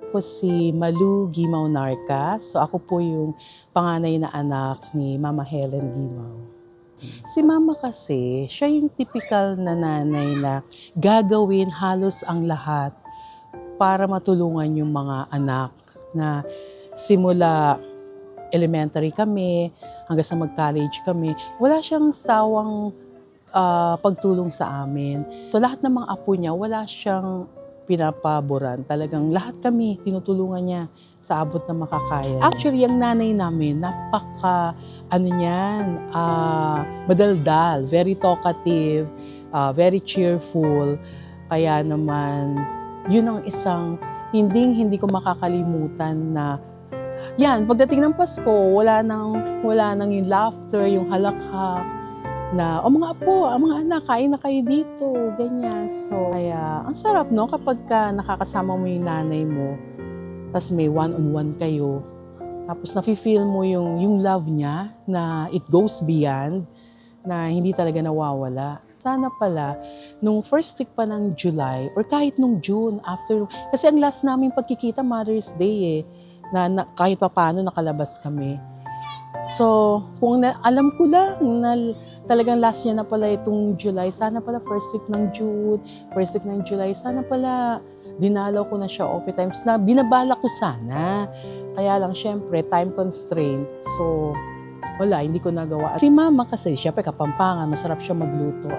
Ako si Malu Gimaw Narca. So ako po yung panganay na anak ni Mama Helen Gimaw. Si Mama kasi, siya yung typical na nanay na gagawin halos ang lahat para matulungan yung mga anak na simula elementary kami hanggang sa mag-college kami. Wala siyang sawang pagtulong sa amin. So lahat ng mga apo niya, wala siyang pinapaboran. Talagang lahat kami tinutulungan niya sa abot na makakaya. Actually, yung nanay namin, madaldal, very talkative, very cheerful. Kaya naman, yun ang isang hindi ko makakalimutan na yan, pagdating ng Pasko, wala nang yung laughter, yung halakhak, na, mga apo, mga anak, kain na kayo dito, ganyan. So, kaya, ang sarap, no, kapag nakakasama mo yung nanay mo, tapos may one-on-one kayo, tapos nafe-feel mo yung love niya, na it goes beyond, na hindi talaga nawawala. Sana pala, nung first week pa ng July, or kahit nung June, kasi ang last namin pagkikita, Mother's Day na kahit pa paano nakalabas kami. So, alam ko lang na talagang last niya na pala itong July, sana pala first week ng June, first week ng July, sana pala dinalaw ko na siya often times na binabala ko sana. Kaya lang, syempre, time constraint. So, wala, hindi ko nagawa. Si Mama kasi, syempre Kapampangan, masarap siya magluto.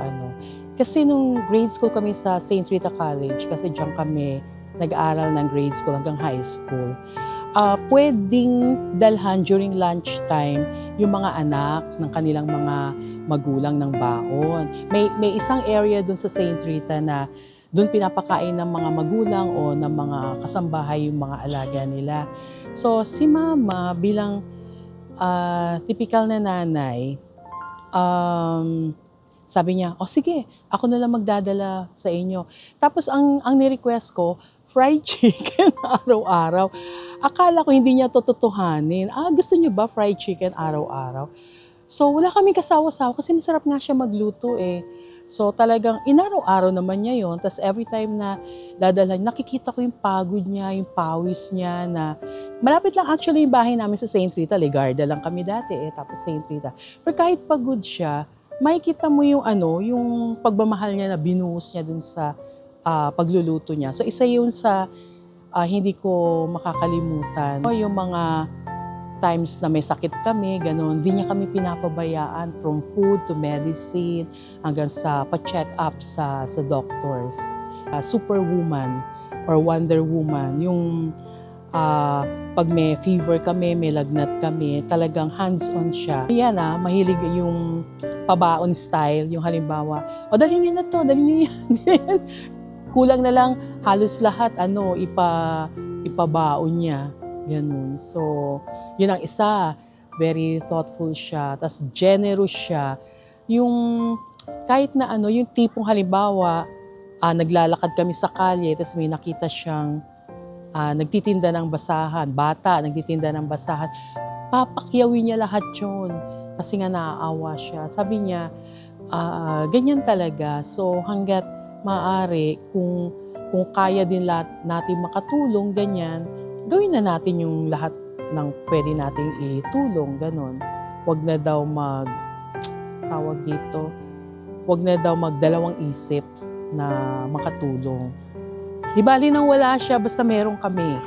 Kasi nung grade school kami sa St. Rita College, kasi diyan kami nag-aaral ng grade school hanggang high school, pwedeng dalhan during lunchtime yung mga anak ng kanilang mga magulang ng baon. May isang area dun sa St. Rita na dun pinapakain ng mga magulang o ng mga kasambahay yung mga alaga nila. So si Mama bilang typical na nanay, sabi niya, sige, ako na lang magdadala sa inyo. Tapos ang ni-request ko, fried chicken araw-araw. Akala ko hindi niya tototohanin. Gusto niyo ba fried chicken araw-araw? So wala kaming kasawa-sawa kasi masarap nga siya magluto . So talagang inaraw-araw naman niya yon. Tapos every time na dadalhan, nakikita ko yung pagod niya, yung pawis niya na malapit lang actually yung bahay namin sa St. Rita. Legarda lang kami dati tapos St. Rita. Pero kahit pagod siya, makikita mo yung pagmamahal niya na binuhos niya dun sa pagluluto niya. So isa yun sa hindi ko makakalimutan. Yung mga times na may sakit kami, ganun, di niya kami pinapabayaan from food to medicine hanggang sa pa-check up sa doctors. Superwoman or Wonder Woman, yung pag may fever kami, may lagnat kami, talagang hands-on siya. Yan mahilig yung pabaon style, yung halimbawa, dalhin niyo na to, dalhin niyo yan. Kulang na lang halos lahat ipabaon niya. Ganun. So, yun ang isa. Very thoughtful siya. Tapos generous siya. Yung kahit na yung tipong halimbawa, naglalakad kami sa kalye, tapos may nakita siyang nagtitinda ng basahan. Bata, nagtitinda ng basahan. Papakyawin niya lahat yun. Kasi nga naaawa siya. Sabi niya, ganyan talaga. So, hanggat maaari, kung kaya din natin makatulong, ganyan, gawin na natin yung lahat ng pwede nating itulong, ganon. Huwag na daw huwag na daw magdalawang isip na makatulong. Di bali nang wala siya, basta meron kami.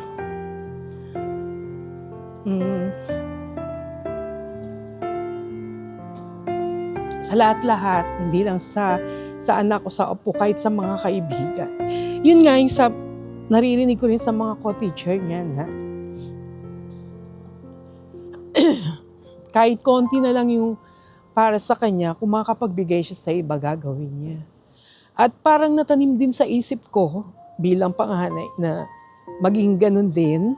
Sa lahat-lahat, hindi lang sa anak o sa apo, kahit sa mga kaibigan. Yun nga yung naririnig ko rin sa mga co-teacher niya na kahit konti na lang yung para sa kanya, kung makapagbigay siya sa iba, gagawin niya. At parang natanim din sa isip ko bilang panganay na maging ganun din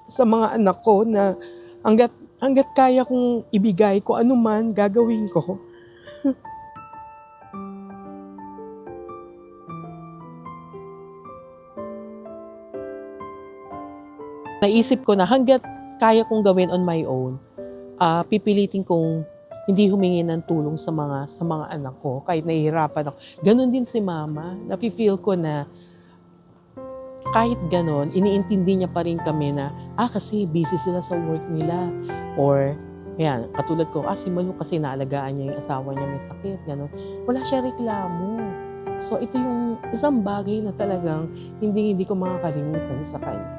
sa mga anak ko na hanggat kaya kong ibigay ko anuman, gagawin ko. Naisip ko na hanggat kaya kong gawin on my own, pipilitin kong hindi humingi ng tulong sa mga anak ko kahit nahihirapan ako. Ganon din si Mama. Napi-feel ko na kahit ganon, iniintindi niya pa rin kami na, kasi busy sila sa work nila. Or, yan, katulad ko, si Malu kasi naalagaan niya yung asawa niya may sakit, ganon. Wala siya reklamo. So, ito yung isang bagay na talagang hindi ko makakalimutan sa kanya.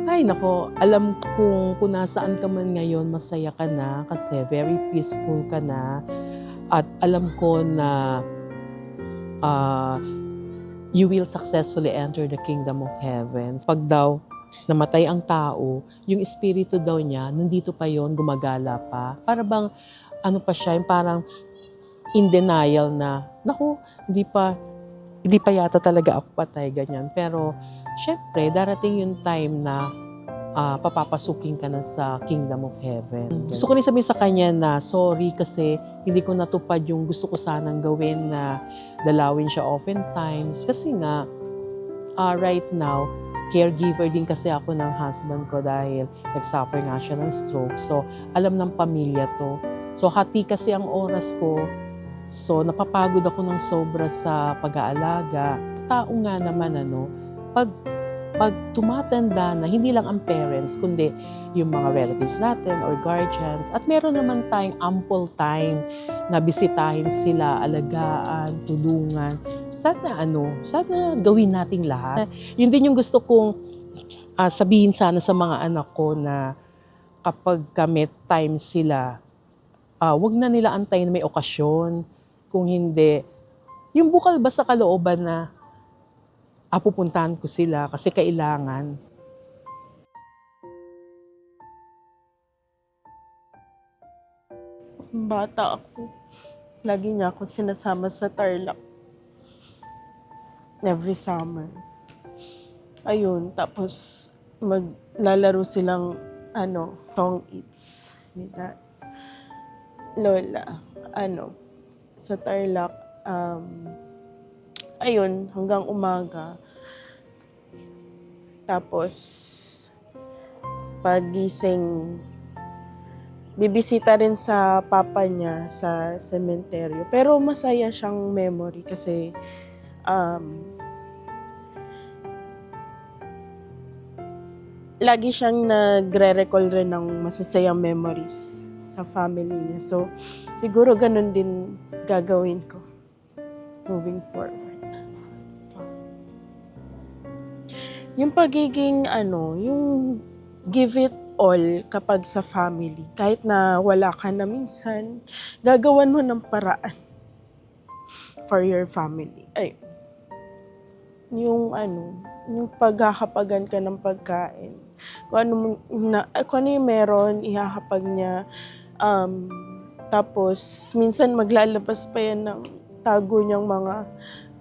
Ay nako, alam kung nasaan ka man ngayon, masaya ka na kasi very peaceful ka na. At alam ko na you will successfully enter the kingdom of heaven. Pag daw namatay ang tao, yung espiritu daw niya, nandito pa yon, gumagala pa. Para bang, ano pa siya, yung parang in denial na, naku, hindi pa yata talaga ako patay, ganyan. Pero, syempre, darating yung time na papapasukin ka na sa kingdom of heaven. Gusto ko rin sabihin sa kanya na sorry kasi hindi ko natupad yung gusto ko sanang gawin na dalawin siya oftentimes. Kasi nga, right now, caregiver din kasi ako ng husband ko dahil nag-suffer nga siya ng stroke. So, alam ng pamilya to. So, hati kasi ang oras ko. So, napapagod ako ng sobra sa pag-aalaga. Tao nga naman, pag tumatanda na, hindi lang ang parents, kundi yung mga relatives natin or guardians. At meron naman tayong ample time na bisitahin sila, alagaan, tulungan. Sana gawin nating lahat. Yun din yung gusto kong sabihin sana sa mga anak ko na kapag kami time sila, wag na nila antayin may okasyon. Kung hindi, yung bukal ba sa kalooban na pupuntahan ko sila kasi kailangan. Bata ako, lagi niya ako sinasama sa Tarlac. Every summer. Ayun, tapos maglalaro silang tong its nila lola. Sa Tarlac, ayun, hanggang umaga. Tapos, pagising, bibisita rin sa papa niya sa sementeryo. Pero masaya siyang memory kasi lagi siyang nagre-recall rin ng masasayang memories sa family niya. So, siguro ganun din gagawin ko moving forward. Yung pagiging yung give it all kapag sa family, kahit na wala ka na minsan, gagawan mo ng paraan for your family. Yung paghahapagan ka ng pagkain. Kung ano yung meron, ihahapag niya. Tapos, minsan maglalabas pa yan ng tago niyang mga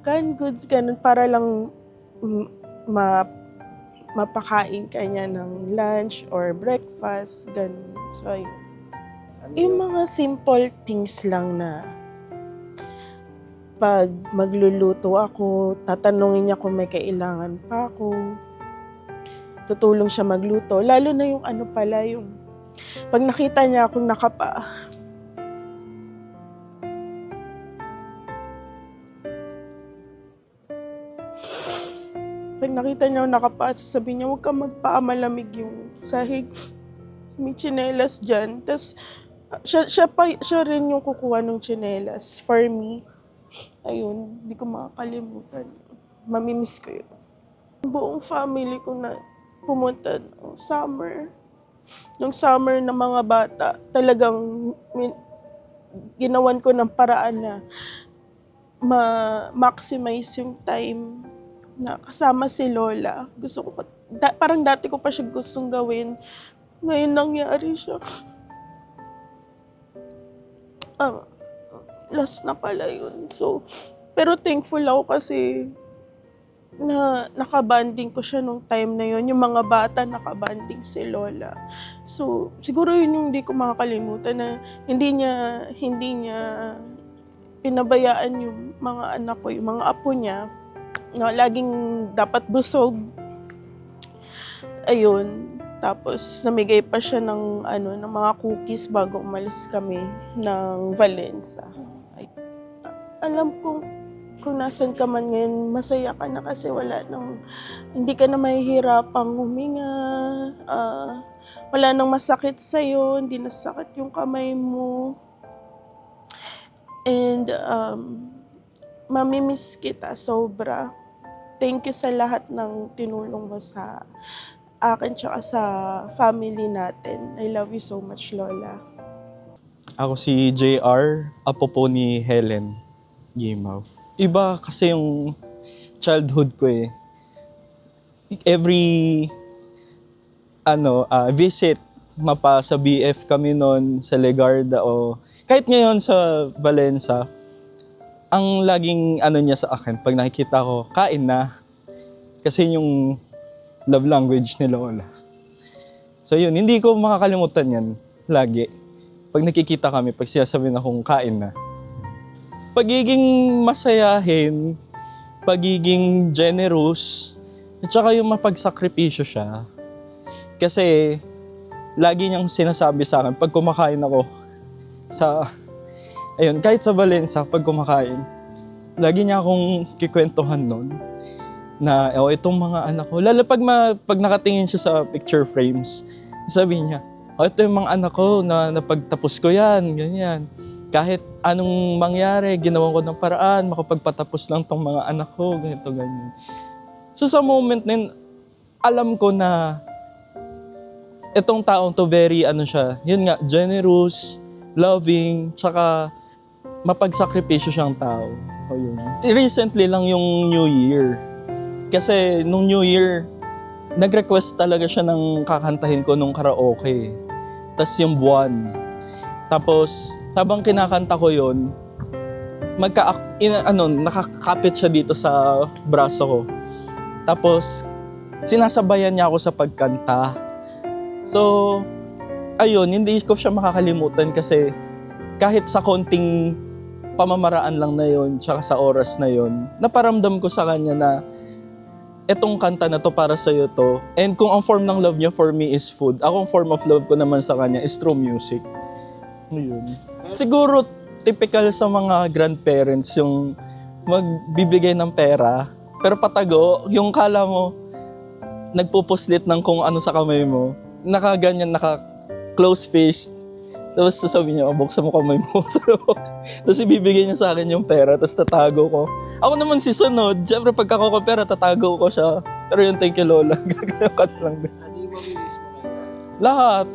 canned goods, ganun, para lang mapakain ka niya ng lunch or breakfast, ganun. So, ayun. Yung mga simple things lang na pag magluluto ako, tatanungin niya kung may kailangan pa ako. Tutulong siya magluto. Lalo na yung yung pag nakita niya akong nakapa, pag nakita niya akong nakapa, sasabihin niya, huwag kang magpamalamig yung sahig. May tsinelas dyan. Tapos, siya rin yung kukuha ng tsinelas for me. Ayun, hindi ko makakalimutan. Mamimiss ko yun. Buong family ko na pumunta ng summer. Nung summer na mga bata, talagang ginawan ko ng paraan na ma-maximize yung time na kasama si Lola. Gusto ko, parang dati ko pa siya gustong gawin. Ngayon nangyari siya. Last na pala yun. So, pero thankful ako kasi na nakabanding ko siya nung time na yun. Yung mga bata, nakabanding si Lola. So, siguro yun yung hindi ko makakalimutan na hindi niya pinabayaan yung mga anak ko, yung mga apo niya, na laging dapat busog. Ayun. Tapos, namigay pa siya ng mga cookies bago umalis kami ng Valenza. Alam kong kung nasan ka man ngayon, masaya ka na kasi hindi ka na mahihirapang huminga, wala nang masakit sa'yo, hindi na sakit yung kamay mo. And mamimiss kita sobra. Thank you sa lahat ng tinulong mo sa akin tsaka sa family natin. I love you so much, Lola. Ako si JR, apo po ni Helen Gimaw. Iba kasi yung childhood ko eh. Every visit, mapa sa BF kami noon sa Legarda o kahit ngayon sa Valenza, ang laging niya sa akin pag nakikita ko, kain na. Kasi yung love language ni Lola. So yun, hindi ko makakalimutan yan lagi. Pag nakikita kami, pag sinasabi na kung kain na. Pagiging masayahin, pagiging generous, at saka yung mapagsakripisyo siya. Kasi lagi niyang sinasabi sa akin, pag kumakain ako, kahit sa Valenza, pag kumakain, lagi niya akong kikwentuhan nun na itong mga anak ko. Lalo pag nakatingin siya sa picture frames, sabi niya, ito yung mga anak ko na napagtapos ko yan, ganyan. Kahit anong mangyari, ginawan ko ng paraan, makapagpatapos lang tong mga anak ko, ganito, ganyan. So sa moment na yun, alam ko na itong taong to yun nga, generous, loving, tsaka mapagsakripisyo siyang tao. O yun. Recently lang yung New Year. Kasi nung New Year, nag-request talaga siya ng kakantahin ko nung karaoke. Tas yung buwan. Tapos, habang kinakanta ko yun, nakakapit siya dito sa braso ko. Tapos, sinasabayan niya ako sa pagkanta. So, ayun, hindi ko siya makakalimutan kasi kahit sa konting pamamaraan lang na yun, tsaka sa oras na yun, naparamdam ko sa kanya na etong kanta na to para sa'yo to. And kung ang form ng love niya for me is food, ako ang form of love ko naman sa kanya is through music. Ayun. Siguro typical sa mga grandparents yung magbibigay ng pera, pero patago, yung kala mo nagpupuslit ng kung ano sa kamay mo, nakaganyan, naka-close face, tapos sasabihin niya, buksan mo kamay mo. Tapos ibibigay niya sa akin yung pera, tapos tatago ko. Ako naman si sunod, syempre pagka ko pera, tatago ko siya. Pero yung thank you Lola, gagayakat lang. Ano yung mamimiss mo ngayon? Lahat.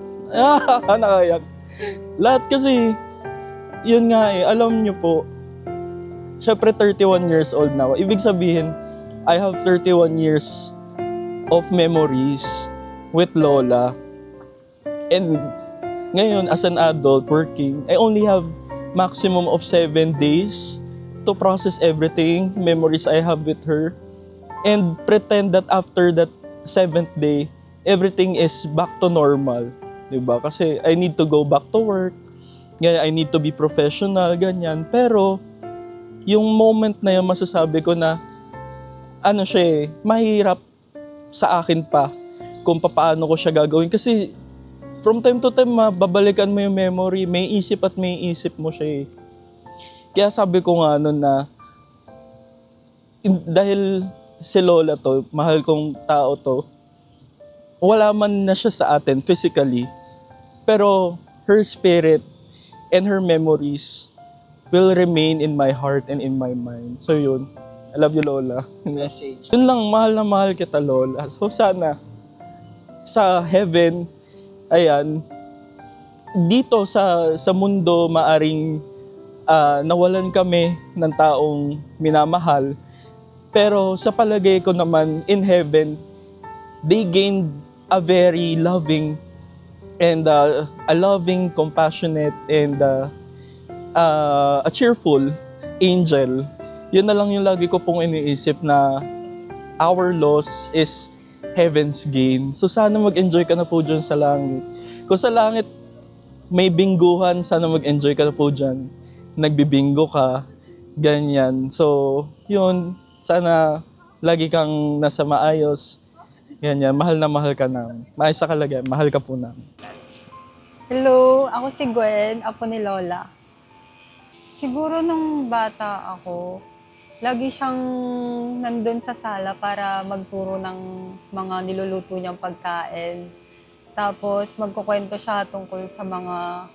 Nakayak. Lahat kasi, yun nga alam niyo po, syempre 31 years old na ako. Ibig sabihin, I have 31 years of memories with Lola. And ngayon, as an adult working, I only have maximum of 7 days to process everything, memories I have with her, and pretend that after that 7th day, everything is back to normal. Diba? Kasi I need to go back to work, I need to be professional, ganyan. Pero, yung moment na yun, masasabi ko na, mahirap sa akin pa kung paano ko siya gagawin. Kasi, from time to time, babalikan mo yung memory, may isip mo siya eh. Kaya sabi ko nga nun na, dahil si Lola to, mahal kong tao to, wala man na siya sa atin physically, pero her spirit and her memories will remain in my heart and in my mind. So yun, I love you Lola. Message. Yun lang, mahal na mahal kita Lola. So sana, sa heaven, ayan, dito sa mundo maaring nawalan kami ng taong minamahal. Pero sa palagay ko naman, in heaven, they gained a very loving and a loving, compassionate, and a cheerful angel. Yun na lang yung lagi ko pong iniisip na our loss is heaven's gain. So sana mag-enjoy ka na po dyan sa langit. Kung sa langit may bingguhan, sana mag-enjoy ka na po dyan. Nagbibingo ka, ganyan. So, yun, sana lagi kang nasa maayos. Ganyan, mahal na mahal ka namin. Maayos sa kalagayan, mahal ka po namin. Hello, ako si Gwen, apo ni Lola. Siguro nung bata ako, lagi siyang nandun sa sala para magturo ng mga niluluto niyang pagkain. Tapos magkukwento siya tungkol sa mga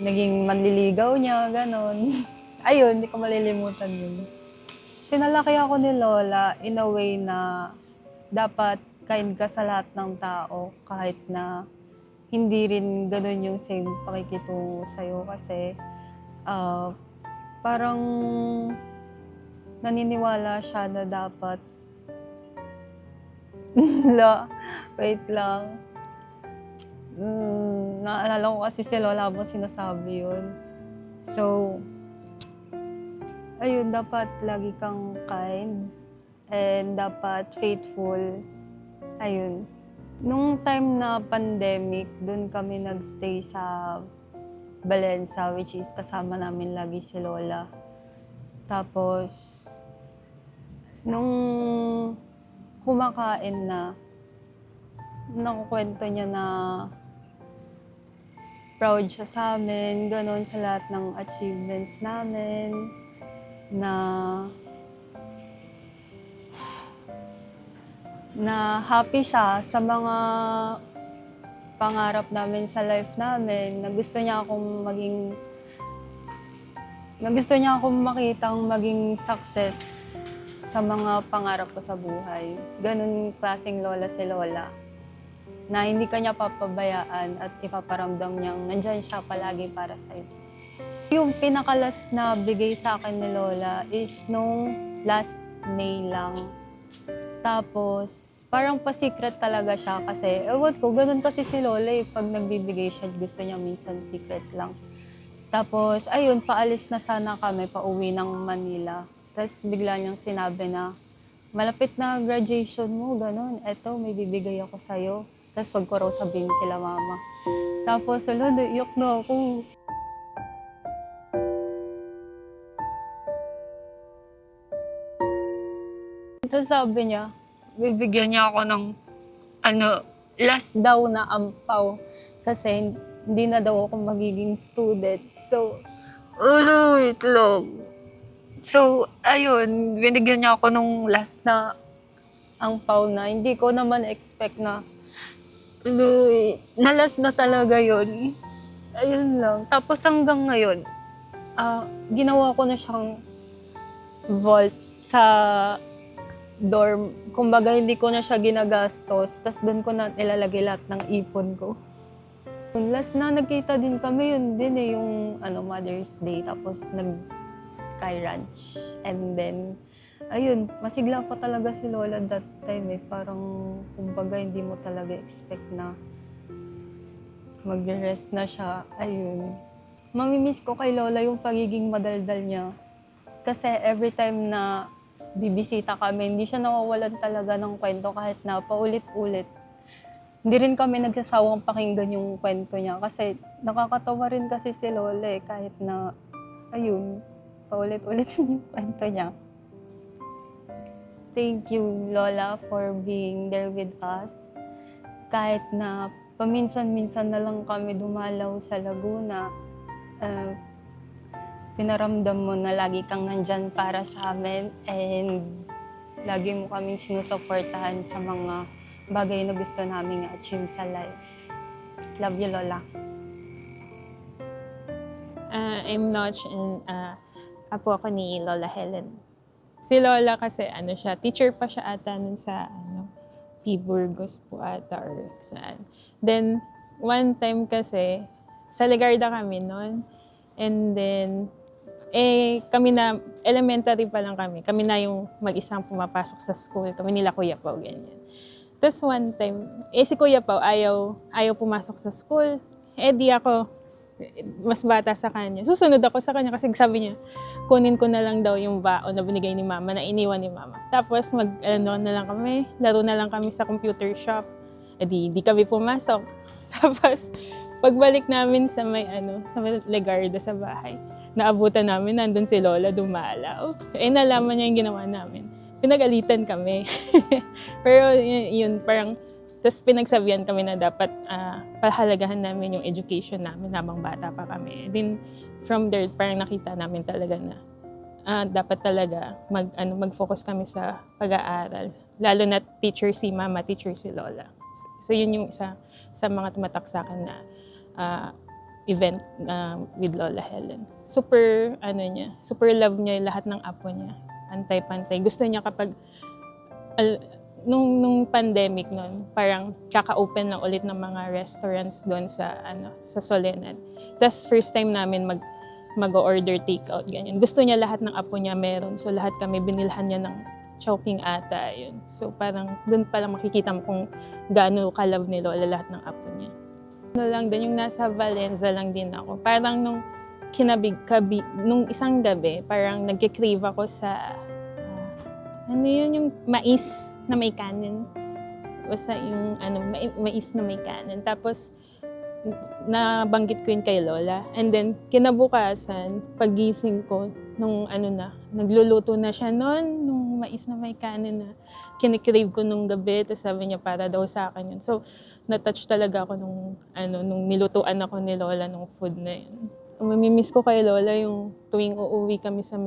naging manliligaw niya, ganon. Ayun, hindi ko malilimutan yun. Pinalaki ako ni Lola in a way na dapat kind ka sa lahat ng tao kahit na hindi rin ganun yung same pakikitungo sa'yo kasi parang naniniwala siya na dapat wait lang. Naalala ko kasi si Lola habang sinasabi yun. So, ayun, dapat lagi kang kind and dapat faithful. Ayun. Nung time na pandemic, dun kami nagstay sa Balenza, which is kasama namin lagi si Lola. Tapos, nung kumakain na, nakukwento niya na proud siya sa amin, gano'n sa lahat ng achievements namin, na happy siya sa mga pangarap namin sa life namin, na gusto niya akong makitang maging success sa mga pangarap ko sa buhay. Ganun klaseng lola si Lola, na hindi kanya papabayaan at ipaparamdam niyang nandyan siya palagi para sa'yo. Yung pinakalas na bigay sa akin ni Lola is nung last May lang. Tapos, parang pa-secret talaga siya kasi, ewan ko, ganun kasi si Lola eh. Pag nagbibigay siya, gusto niya minsan secret lang. Tapos, ayun, paalis na sana kami, pauwi ng Manila. Tapos, bigla niyang sinabi na, malapit na graduation mo, ganun. Eto, may bibigay ako sa'yo. Tapos, wag ko raw sabihin kila mama. Tapos, wala, naiyak na ako. Tapos sabi niya, bibigyan niya ako ng last daw na ampaw. Kasi hindi na daw ako magiging student. So, wait lang. So, ayun, binigyan niya ako nung last na ampaw na. Hindi ko naman expect na na last na talaga yun. Ayun lang. Tapos hanggang ngayon, ginawa ko na siyang vault sa dorm. Kumbaga, hindi ko na siya ginagastos. Tapos doon ko na nilalagay lahat ng ipon ko. Yung last na nagkita din kami, yun din eh, yung Mother's Day. Tapos nag-Sky Ranch. And then, ayun, masigla pa talaga si Lola that time eh. Parang, kumbaga, hindi mo talaga expect na mag-rest na siya. Ayun. Mamimiss ko kay Lola yung pagiging madaldal niya. Kasi every time na bibisita kami, hindi siya nawawalan talaga ng kwento kahit na paulit-ulit. Hindi rin kami nagsasawang pakinggan yung kwento niya kasi nakakatawa rin kasi si Lola eh, kahit na, ayun, paulit-ulit yung kwento niya. Thank you, Lola, for being there with us. Kahit na paminsan-minsan na lang kami dumalaw sa Laguna, pinaramdam mo na lagi kang nandyan para sa amin and lagi mo kaming sinusuportahan sa mga bagay na gusto namin achieve sa life. Love you, Lola. I'm Notch and apo ako ni Lola Helen. Si Lola kasi siya, teacher pa siya ata nun sa T. Burgos po ata or saan. Then, one time kasi, sa Legarda kami nun. And then, kami na, elementary pa lang kami. Kami na yung mag-isang pumapasok sa school. Kami nila Kuya Pao, ganyan. Tapos one time, si Kuya Pao ayaw pumasok sa school. Di ako, mas bata sa kanya. Susunod ako sa kanya kasi sabi niya, kunin ko na lang daw yung baon na binigay ni Mama, na iniwan ni Mama. Tapos na lang kami, laro na lang kami sa computer shop. Di kami pumasok. Tapos, pagbalik namin sa may Legarda sa bahay, naabutan namin, nandun si Lola dumalaw. Nalaman niya yung ginawa namin. Pinagalitan kami. Pero yun, parang, tapos pinagsabihan kami na dapat pahalagahan namin yung education namin habang bata pa kami. Then, from there, parang nakita namin talaga na dapat talaga mag-focus kami sa pag-aaral. Lalo na teacher si mama, teacher si lola. So yun yung isa sa mga tumatak sa akin na event with Lola Helen. Super love niya lahat ng apo niya. Pantay-pantay. Gusto niya kapag nung pandemic noon, parang kaka-open lang ulit ng mga restaurants doon sa Solenad. Tapos first time namin mag-order takeout, ganyan. Gusto niya lahat ng apo niya meron. So lahat kami binilhan niya ng Chowking ata, yun. So parang doon pa lang makikita mo kung gaano ka-love ni Lola lahat ng apo niya. Lang din, yung nasa Valenza lang din ako. Parang nung nung isang gabi, parang nagkikrave ako sa, yung mais na may kanin. Basta yung, mais na may kanin. Tapos, nabanggit ko yun kay Lola. And then, kinabukasan, pagising ko, nung nagluluto na siya noon, nung mais na may kanin na kinikrave ko nung gabi, tapos sabi niya para daw sa akin yun. So, na-touch talaga ako nung nilutuan ako ni Lola nung food na yun. Mamimiss ko kay Lola yung tuwing uuwi kami sa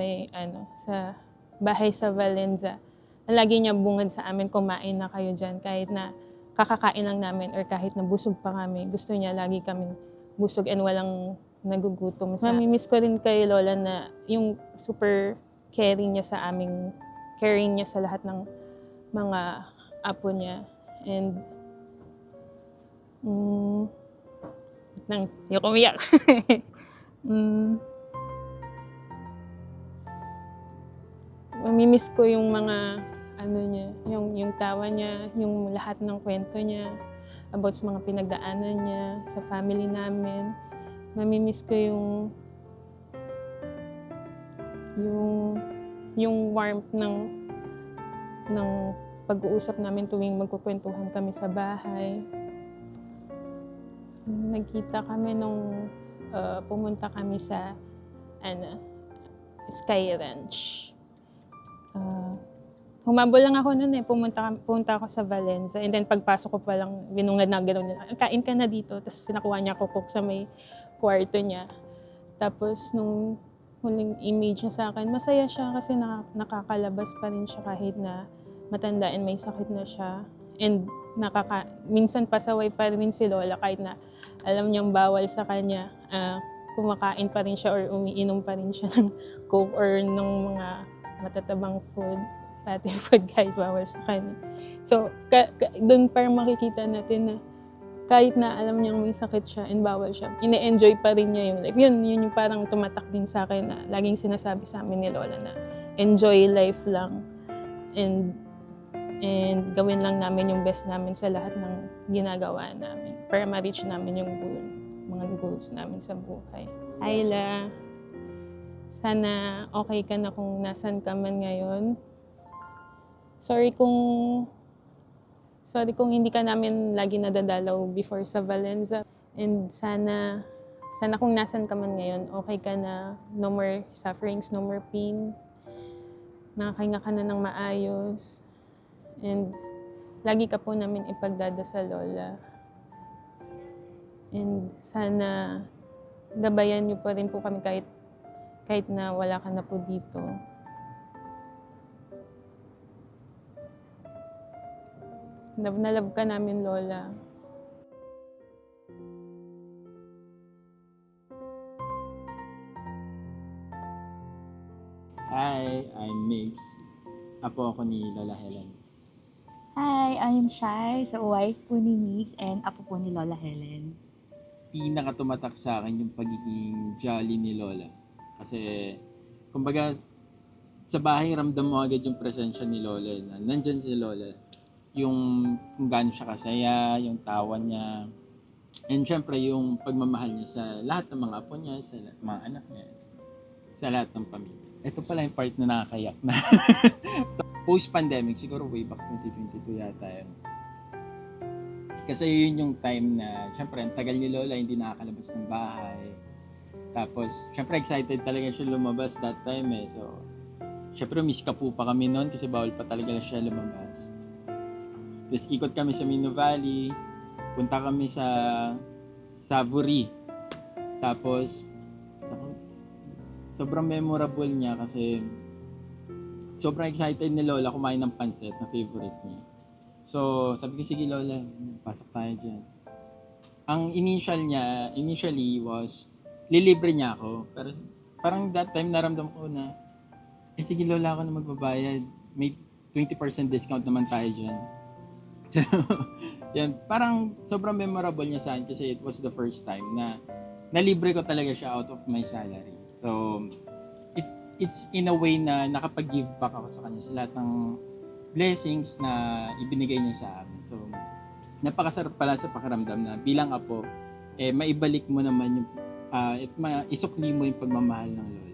sa bahay sa Valenza. Lagi niya bungad sa amin, kumain na kayo dyan, kahit na kakakain lang namin or kahit na busog pa kami. Gusto niya lagi kaming busog and walang nagugutom. Mamimiss ko rin kay Lola na yung super caring niya sa aming, caring niya sa lahat ng mga apo niya. And hindi ako umiyak. Mamimiss ko yung mga niya, yung tawa niya, yung lahat ng kwento niya about sa mga pinagdaanan niya sa family namin. Mamimiss ko yung warmth ng pag-uusap namin tuwing magkukwentuhan kami sa bahay. Nagkita kami nung pumunta kami sa Sky Ranch. Humabol lang ako noon pumunta ako sa Valenza, and then pagpasok ko pa lang binungad na gano'n nila, kain ka na dito, tapos pinakuha niya ako cook sa may kwarto niya. Tapos nung huling image niya sa akin, masaya siya kasi nakakalabas pa rin siya kahit na matanda and may sakit na siya, and minsan pasaway pa rin si Lola kahit na alam niyang bawal sa kanya, kumakain pa rin siya or umiinom pa rin siya ng coke or ng mga matatabang food, fatty food kahit bawal sa kanya. So, doon parang makikita natin na kahit na alam niyang may sakit siya and bawal siya, ine-enjoy pa rin niya yung life. Yun yung parang tumatak din sa akin na laging sinasabi sa amin ni Lola na enjoy life lang and gawin lang namin yung best namin sa lahat ng ginagawa namin para ma-reach namin yung mga goals namin sa buhay. Ayla, sana okay ka na kung nasan ka man ngayon. Sorry kung hindi ka namin lagi nadadalaw before sa Valenza. And sana kung nasan ka man ngayon, okay ka na. No more sufferings, no more pain. Nakakahinga ka na ng maayos. And lagi ka po namin ipagdadasal, Lola. And sana gabayan niyo pa rin po kami kahit na wala ka na po dito. Love na love ka namin, Lola. Hi, I'm Migs. Apo ako ni Lola Helen. Hi, I'm Shai, sa wife po ni Mix and apo po ni Lola Helen. Pinakatumatak sa akin yung pagiging jolly ni Lola. Kasi, kumbaga, sa bahay ramdam mo agad yung presensya ni Lola. Na nandyan si Lola. Yung kung gaano siya kasaya, yung tawa niya. And syempre, yung pagmamahal niya sa lahat ng mga apo niya, sa mga anak niya, sa lahat ng pamilya. Ito pala yung part na nakakayak na. Post-pandemic, siguro way back 2022 yata yun. Kasi yun yung time na, syempre, ang tagal ni Lola, hindi nakakalabas ng bahay. Tapos, syempre, excited talaga siya lumabas that time eh. So, syempre, miss ka po pa kami noon kasi bawal pa talaga siya lumabas. Tapos, ikot kami sa Mino Valley. Punta kami sa Savory. Tapos, sobrang memorable niya kasi sobrang excited ni Lola kumain ng pansit na favorite niya. So, sabi ko, sige Lola, pasok tayo dyan. Ang initially was, lilibre niya ako. Pero parang that time naramdam ko na, sige Lola, ako na magbabayad. May 20% discount naman tayo dyan. So, yan, parang sobrang memorable niya sa akin kasi it was the first time na nalibre ko talaga siya out of my salary. So, it's in a way na nakapag-give back ako sa kanya sa lahat ng blessings na ibinigay niya sa amin. So, napakasarap pala sa pakiramdam na bilang apo, maibalik mo naman yung, isukli mo yung pagmamahal ng lola.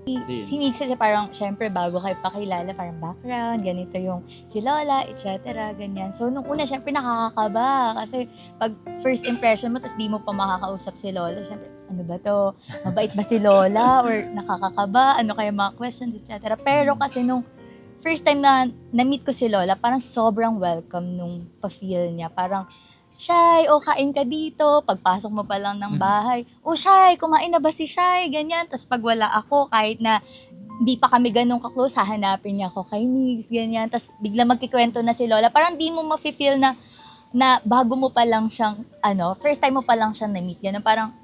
Kasi Si Mix kasi parang, syempre, bago kayo pakilala, parang background, ganito yung si Lola, etc. Ganyan. So, nung una, syempre, nakakakaba. Kasi, pag first impression mo, tas di mo pa makakausap si Lola, syempre, ano ba to? Mabait ba si Lola? Or nakakakaba? Ano kaya mga questions, etc. Pero kasi nung first time na na-meet ko si Lola, parang sobrang welcome nung pa-feel niya. Parang, Shy, kain ka dito. Pagpasok mo pa lang ng bahay, Shy, kumain na ba si Shy? Ganyan. Tapos pag wala ako, kahit na hindi pa kami ganun ka-close, hahanapin niya ako kay Migs, ganyan. Tapos bigla magkikwento na si Lola. Parang di mo ma-feel na bago mo pa lang siyang, first time mo pa lang siyang na-meet. Ganun, parang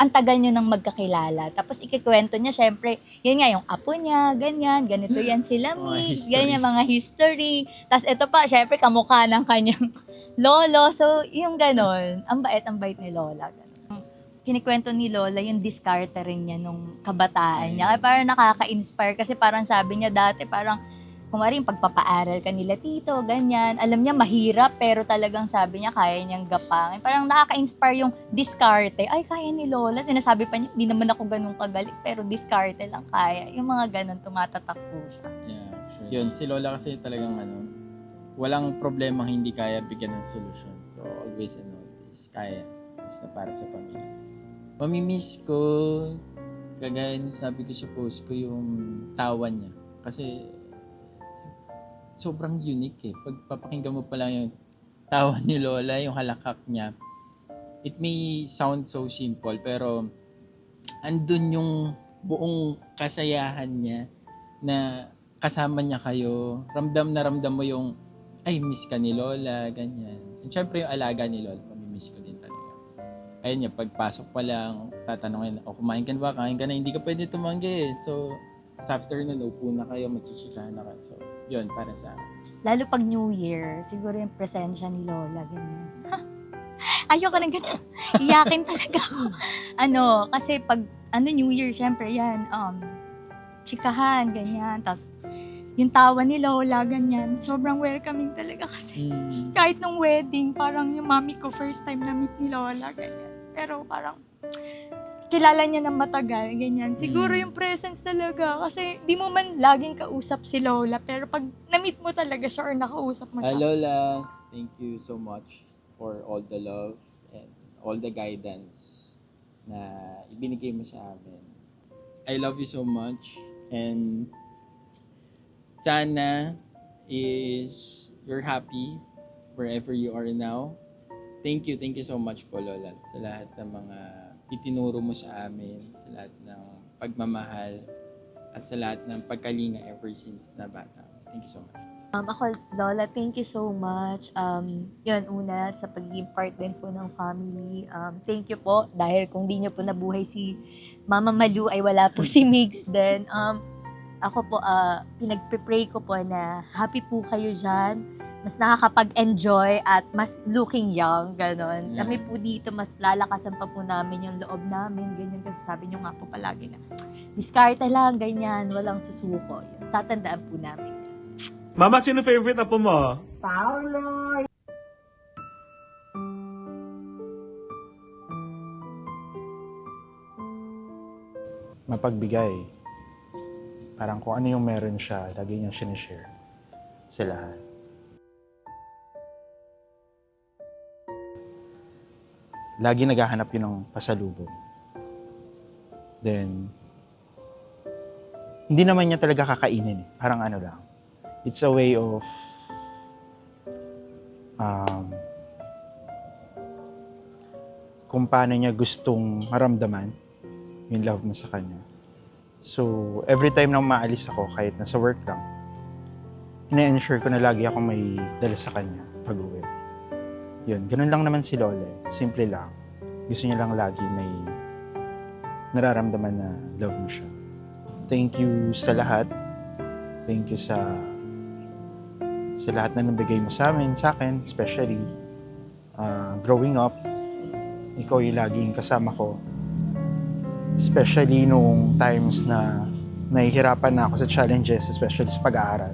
ang tagal nyo nang magkakilala. Tapos ikikwento niya, syempre, yun nga, yung apo niya, ganyan, ganito yan sila, Migs, ganyan, mga history. Tapos ito pa, syempre, kamukha ng kanyang lolo. So, yung ganon, ang bait ni Lola. Ganon. Kinikwento ni Lola yung diskarte rin niya nung kabataan niya. Kaya parang nakaka-inspire kasi parang sabi niya dati, parang kumaring pagpapaaral ka nila tito, ganyan. Alam niya mahirap pero talagang sabi niya kaya niyang gapangin. Parang nakaka-inspire yung diskarte. Ay, kaya ni Lola. Sinasabi pa niya, hindi naman ako ganun kagaling pero diskarte lang kaya. Yung mga ganun, tumatatak po siya. yeah, sure. Yun, si Lola kasi talagang walang problemang hindi kaya bigyan ng solusyon. So, always and always, kaya. Basta para sa pamilya. Mamimiss ko, kagaya ng sabi ko sa post ko, yung tawa niya. Kasi, sobrang unique eh. Pag papakinggan mo pa lang yung tawa ni Lola, yung halakak niya, it may sound so simple, pero andun yung buong kasayahan niya na kasama niya kayo. Ramdam na ramdam mo yung, ay, miss ka ni Lola, ganyan. And syempre yung alaga ni Lola, mamimiss ko din talaga. Ayun niya, pagpasok pa lang, tatanungin, kumain ka na ba? Kain ka na, hindi ka pwede tumanggi. So, sa afternoon, upo na kayo, magchichikahan na kayo. So, yun, para sa akin. Lalo pag New Year, siguro yung presensya ni Lola, ganyan. Ayoko ng ganun. Iyakin talaga ako. Kasi pag, New Year, syempre, yan, chikahan, ganyan. Tapos, yung tawa ni Lola, ganyan. Sobrang welcoming talaga kasi. Kahit nung wedding, parang yung mami ko first time na meet ni Lola, ganyan. Pero parang, kilala niya ng matagal, ganyan. Siguro yung presence talaga, kasi di mo man laging kausap si Lola, pero pag na-meet mo talaga siya or nakausap mo siya. Lola, thank you so much for all the love and all the guidance na ibinigay mo sa amin. I love you so much and sana is you're happy wherever you are now. Thank you so much po Lola sa lahat ng mga itinuro mo sa amin, sa lahat ng pagmamahal at sa lahat ng pagkalinga ever since na bata. Thank you so much. Ako, Lola, thank you so much. Yun, una, sa pagiging part din po ng family. Thank you po, dahil kung di niyo po nabuhay si Mama Malu, ay wala po si Migs din. Ako po, pinagpipray ko po na happy po kayo dyan. Mas nakakapag-enjoy at mas looking young, gano'n. Yeah. Kami po dito, mas lalakasan pa po namin yung loob namin, ganyan. Kasi sabi niyo nga po palagi na, diskarte lang, ganyan, walang susuko. Yun, tatandaan po namin. Mama, sino favorite apo mo? Mapagbigay. Parang kung ano yung meron siya, lagi niyang sinishare sa lahat. Lagi naghahanap yun ng pasalubong. Then, hindi naman niya talaga kakainin eh. Parang ano lang. It's a way of kung paano niya gustong maramdaman yung love mo sa kanya. So, every time na umaalis ako, kahit nasa work lang, ina-ensure ko na lagi ako may dala sa kanya pag-uwi. Yun, ganun lang naman si Lola. Simple lang. Gusto niya lang lagi may nararamdaman na love mo siya. Thank you sa lahat. Thank you sa lahat na nabigay mo sa amin, sa akin, especially growing up. Ikaw yung laging kasama ko. Especially nung times na nahihirapan na ako sa challenges, especially sa pag-aaral.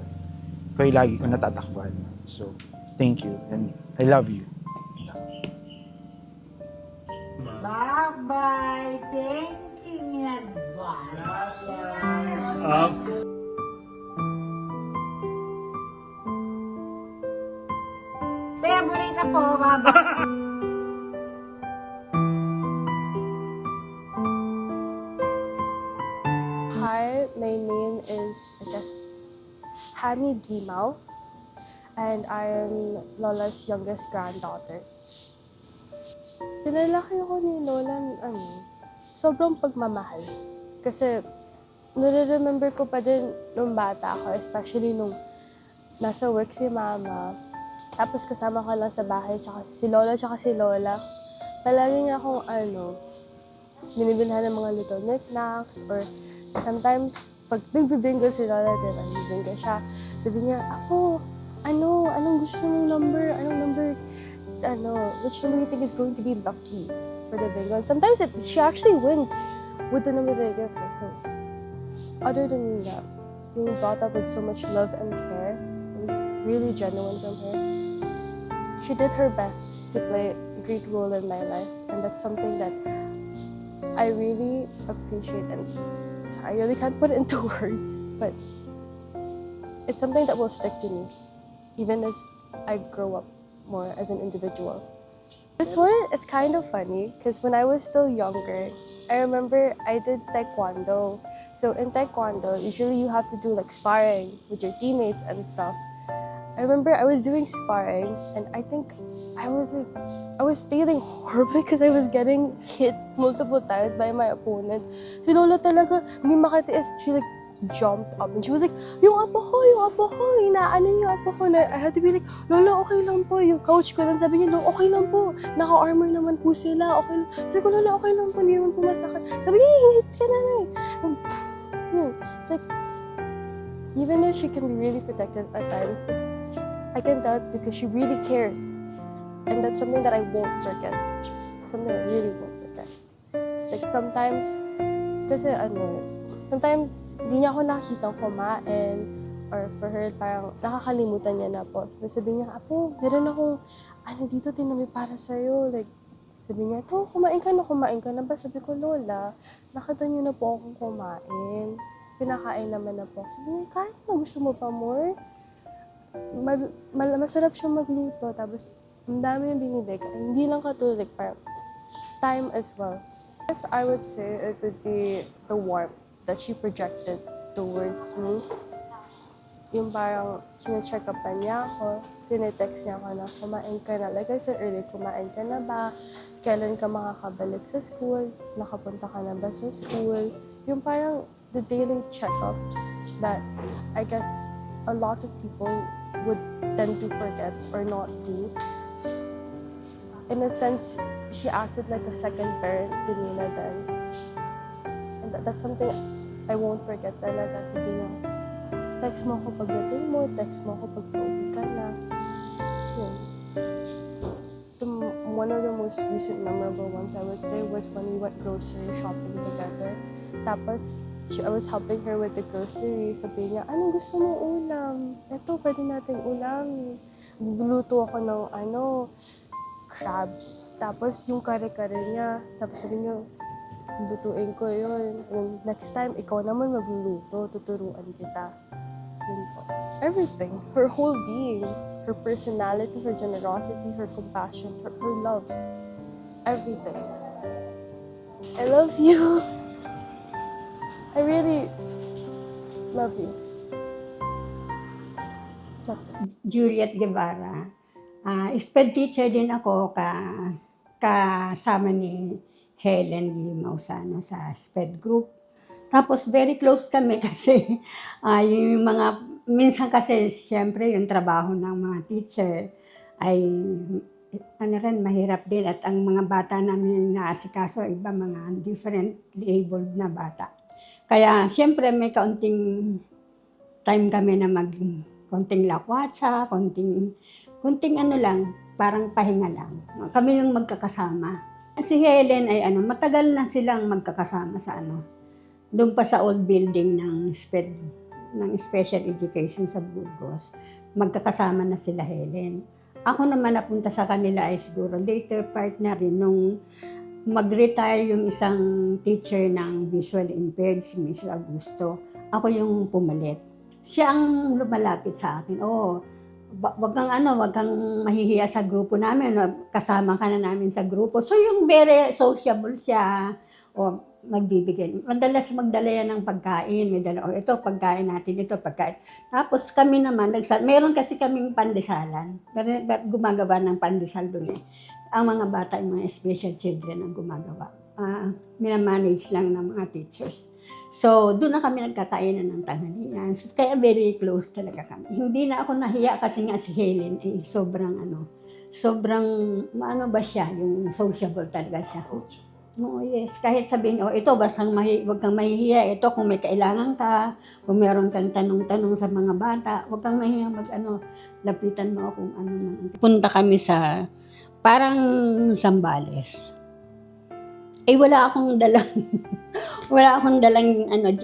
Ikaw yung lagi ko natatakbuhan. So, thank you and I love you. Bye-bye. Thank you in advance. Favorite na po, bye-bye. Hi, my name is, Hani Gimao, and I am Lola's youngest granddaughter. Pinalaki ako ni Lola, sobrang pagmamahal. Kasi, nare-remember ko pa din nung bata ako, especially nung nasa work si Mama. Tapos kasama ko lang sa bahay, tsaka si Lola. Palagi niya akong, binibilhan ng mga little knickknacks, or sometimes, pag nagbibingo si Lola, diba, nagbibingo siya, sabi niya, anong gusto mong number? Which number you think is going to be lucky for the bingo? And sometimes she actually wins with the number they give her. So, other than that, being brought up with so much love and care, it was really genuine from her. She did her best to play a great role in my life, and that's something that I really appreciate, and I really can't put it into words, but it's something that will stick to me, even as I grow up more as an individual. This one, it's kind of funny, because when I was still younger, I remember I did taekwondo. So in taekwondo, usually you have to do like sparring with your teammates and stuff. I remember I was doing sparring, and I think I was failing horribly because I was getting hit multiple times by my opponent. Si Lola talaga, hindi makatiis. She like jumped up and she was like, yung apo ko, inaano yung apo ko. Na I had to be like, Lola, okay lang po. Yung coach ko, then sabi niya, Lola, okay lang po. Naka-armor naman po sila, okay lang. Sabi ko, Lola, okay lang po, hindi naman po masakit. Sabi niya, hit ka na na. It's like, even though she can be really protective at times, I can tell it's because she really cares. And that's something that I won't forget. Something I really won't forget. Like sometimes, kasi sometimes hindi niya ako nakikitang kumain, or for her, parang nakakalimutan niya na po. Sabi niya, Apo, meron akong dito tinami para sa'yo. Like, sabi niya, kumain ka na ba? Sabi ko, Lola, nakita niyo na po akong kumain. Pinakain naman na po. Sabi niya, kahit na gusto mo pa more. Masarap siyang magluto. Tapos, ang dami yung binibig. Hindi lang katulad, parang time as well. Yes, I would say it would be the warmth that she projected towards me. Yung parang sine-check upan niya ako, tinetext niya ako na kumain ka na. Like I said earlier, kumain ka na ba? Kailan ka makakabalik sa school? Nakapunta ka na ba sa school? Yung parang the daily checkups that I guess a lot of people would tend to forget or not do. In a sense, she acted like a second parent to Nina then. And that's something I won't forget talaga. Sabi niya, text mo ako pagdating mo, text mo ako pag pauwi ka na. Yun. One of the most recent memorable ones I would say was when we went grocery shopping together. Tapos, I was helping her with the grocery. Sabi niya, anong gusto mong ulam? Ito, pwede nating ulamin. Luluto ako ng crabs. Tapos yung kare-kare niya. Tapos sabi niya, lutuin ko yun. And next time, ikaw naman magluluto. Tuturuan kita. Yun po. Everything. Her whole being. Her personality, her generosity, her compassion, her love. Everything. I love you. I really love you. That's it. Juliet Guevara. SPED teacher din ako kasama ni Helen Gimao sa SPED group. Tapos very close kami kasi yung mga, minsan kasi siyempre yung trabaho ng mga teacher ay ano rin, mahirap din at ang mga bata namin naasikaso, iba mga differently abled na bata. Kaya siyempre may kaunting time kami na konting lakwatsa, konting ano lang, parang pahinga lang. Kami yung magkakasama. Si Helen ay matagal na silang magkakasama sa doon pa sa old building ng special education sa Burgos. Magkakasama na sila Helen. Ako naman napunta sa kanila ay siguro later part na rin nung mag-retire yung isang teacher ng visual impaired, si Miss Augusto. Ako yung pumalit. Siya ang lumalapit sa akin. Wag kang mahihiya sa grupo namin. Kasama ka na namin sa grupo. So yung very sociable siya. Nagbibigay. Madalas magdala yan ng pagkain. May dala, ito pagkain natin, ito pagkain. Tapos kami naman, meron kasi kaming pandesalan. Gumagawa ng pandesal doon eh. Ang mga bata, yung mga special children ang gumagawa. Minamanage lang ng mga teachers. So, doon na kami nagkakainan ng tanghalian. So, kaya very close talaga kami. Hindi na ako nahiya kasi nga si Helen ay sobrang ba siya, yung sociable talaga siya. Oo, yes. Kahit sabihin, ito, huwag kang mahihiya. Ito, kung may kailangan ka, kung meron kang tanong-tanong sa mga bata, huwag kang mahihiya lapitan mo kung ano man. Punta kami sa parang Zambales. Wala akong dalang,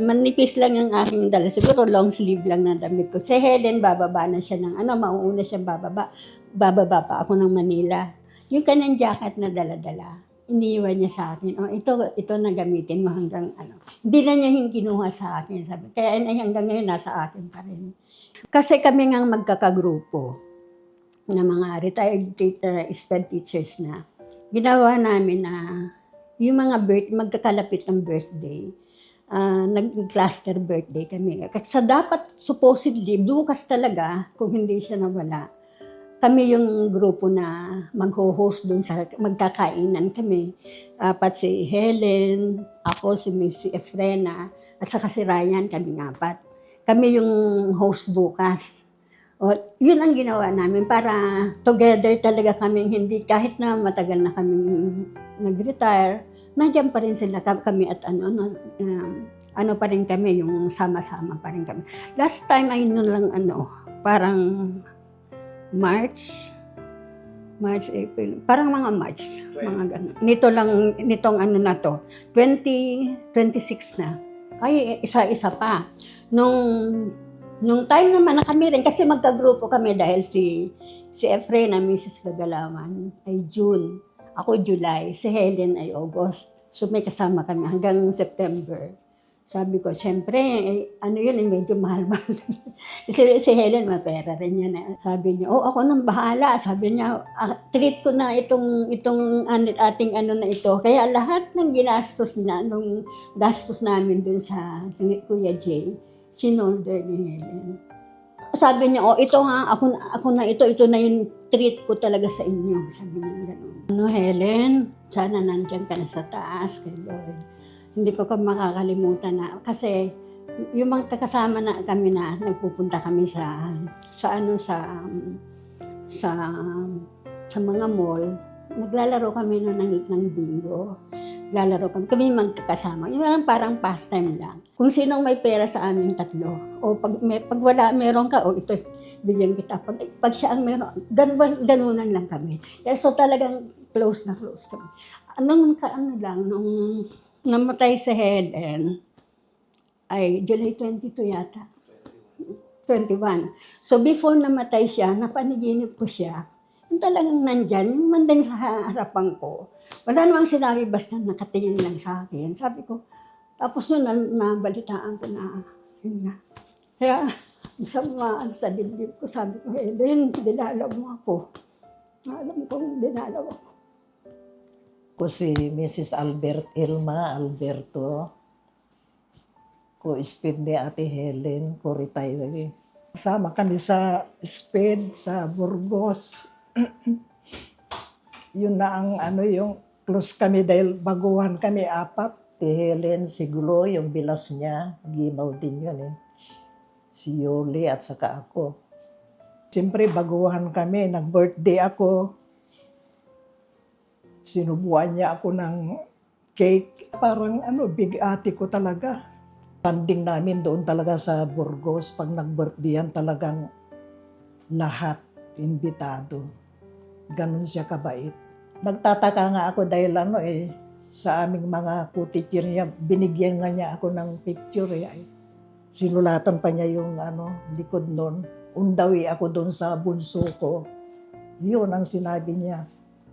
manipis lang yung aking dala. Siguro long sleeve lang na damit ko. Si Helen, bababa na siya mauuna siya bababa. Bababa pa ako ng Manila. Yung kanyang jacket na dala-dala, iniiwan niya sa akin. Ito na gamitin mo hanggang Hindi na niya yung kinuha sa akin. Sabi. Kaya hanggang ngayon nasa akin pa rin. Kasi kami ngang magkakagrupo na mga retired SPED teachers na. Ginawa namin na yung mga magkakalapit ng birthday, nag-cluster birthday kami. Kasi dapat supposedly, bukas talaga, kung hindi siya nawala, kami yung grupo na mag-host doon sa magkakainan kami. Apat si Helen, ako, si Miss Efrena, at saka si Ryan, kami apat. Kami yung host bukas. Yun ang ginawa namin para together talaga kami, hindi kahit na matagal na kami nag-retire, nandiyan pa rin sila kami at pa rin kami, yung sama-sama pa rin kami. Last time ay parang March, April, parang mga March, mga ganun. Nitong na to, 2026 na. Ay, isa-isa pa. Nung time naman na kami rin, kasi magkagrupo kami dahil si Efrena, Mrs. Gagalawan, ay June. Ako July, si Helen ay August. So may kasama kami hanggang September. Sabi ko, siyempre, medyo mahal-mahal. si Helen, mapera rin yan. Sabi niya, ako nang bahala. Sabi niya, treat ko na itong ating na ito. Kaya lahat ng ginastos niya, nung gastos namin dun sa Kuya Jay, sinolder ni Helen. Sabi niya, ito nga, ako na ito na yung treat ko talaga sa inyo. Sabi niya gano'n. Helen, sana nandyan ka na sa taas kay Lord. Hindi ko makakalimutan na, kasi yung mga kasama na kami na nagpupunta kami sa mga mall, naglalaro kami ng bingo. Lalaro kami magkakasama. Yung parang pastime lang. Kung sinong may pera sa aming tatlo, pag wala, meron ka, ito, bigyan kita. Pag siya ang meron, ganunan lang kami. So talagang close na close kami. Nung namatay si Helen, ay July 22 yata. 21. So before namatay siya, napaniginip ko siya. Yung talagang nandyan, mandang sa harapan ko. Wala namang sinabi, basta nakatingin lang sa akin. Sabi ko, tapos nun, nabalitaan ko na, yun nga. Kaya, sa dibdib ko, sabi ko, Helen, dinalaw mo ako. Alam kong dinalaw ako. Ko si Mrs. Ilma Alberto. Ko speed ni Ate Helen, ko retire. Sama kami sa speed sa Burgos. Yun na ang yung close kami dahil baguhan kami apat. Ti Helen, si Gulo, yung bilas niya, gimaw din yun eh. Si Yoli at saka ako. Siyempre, baguhan kami. Nag-birthday ako. Sinubuan niya ako ng cake. Parang big ate ko talaga. Banding namin doon talaga sa Burgos. Pag nag-birthdayan talagang lahat imbitado. Ganun siya kabait. Nagtataka nga ako dahil sa aming mga co-teacher niya, binigyan nga niya ako ng picture. Sinulatan pa niya yung likod nun. Undawi ako doon sa bunso ko. Yun ang sinabi niya.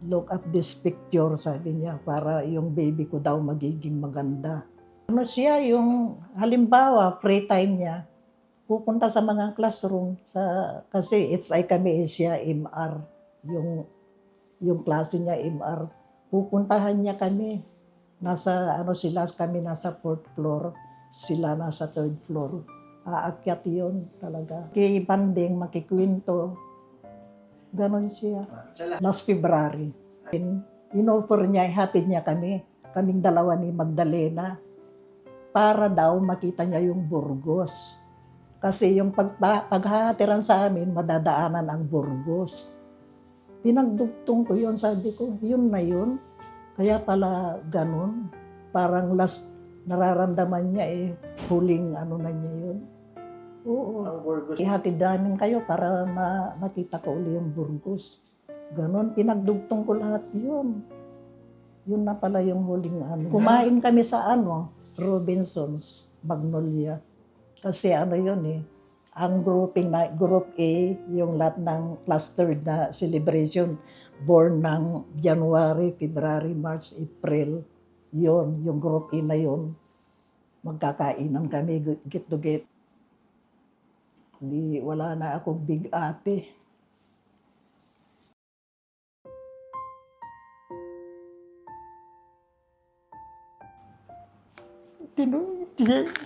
Look at this picture, sabi niya, para yung baby ko daw magiging maganda. Siya, yung halimbawa, free time niya, pupunta sa mga classroom. Kasi kami siya MR. Yung klase niya MR. Pupuntahan niya kami. Kami nasa 4th floor. Sila nasa 3rd floor. Aakyat yun talaga. Kay banding, makikwento. Ganon siya. Last February. In-offer niya, ihatid niya kami. Kaming dalawa ni Magdalena. Para daw makita niya yung Burgos. Kasi yung paghahatiran sa amin, madadaanan ang Burgos. Pinagdugtong ko yun, sabi ko, yun na yun. Kaya pala ganon. Parang nararamdaman niya huling na niya yun. Oo. Ihatid namin kayo para makita ko uli yung Burgos. Ganon, pinagdugtong ko lahat yun. Yun na pala yung huling Kumain kami sa Robinsons, Magnolia. Kasi yun ang group A, yung lahat ng clustered na celebration, born ng January, February, March, April. Yun, yung group A na yun. Magkakainan kami, get to get. Wala na akong big ate.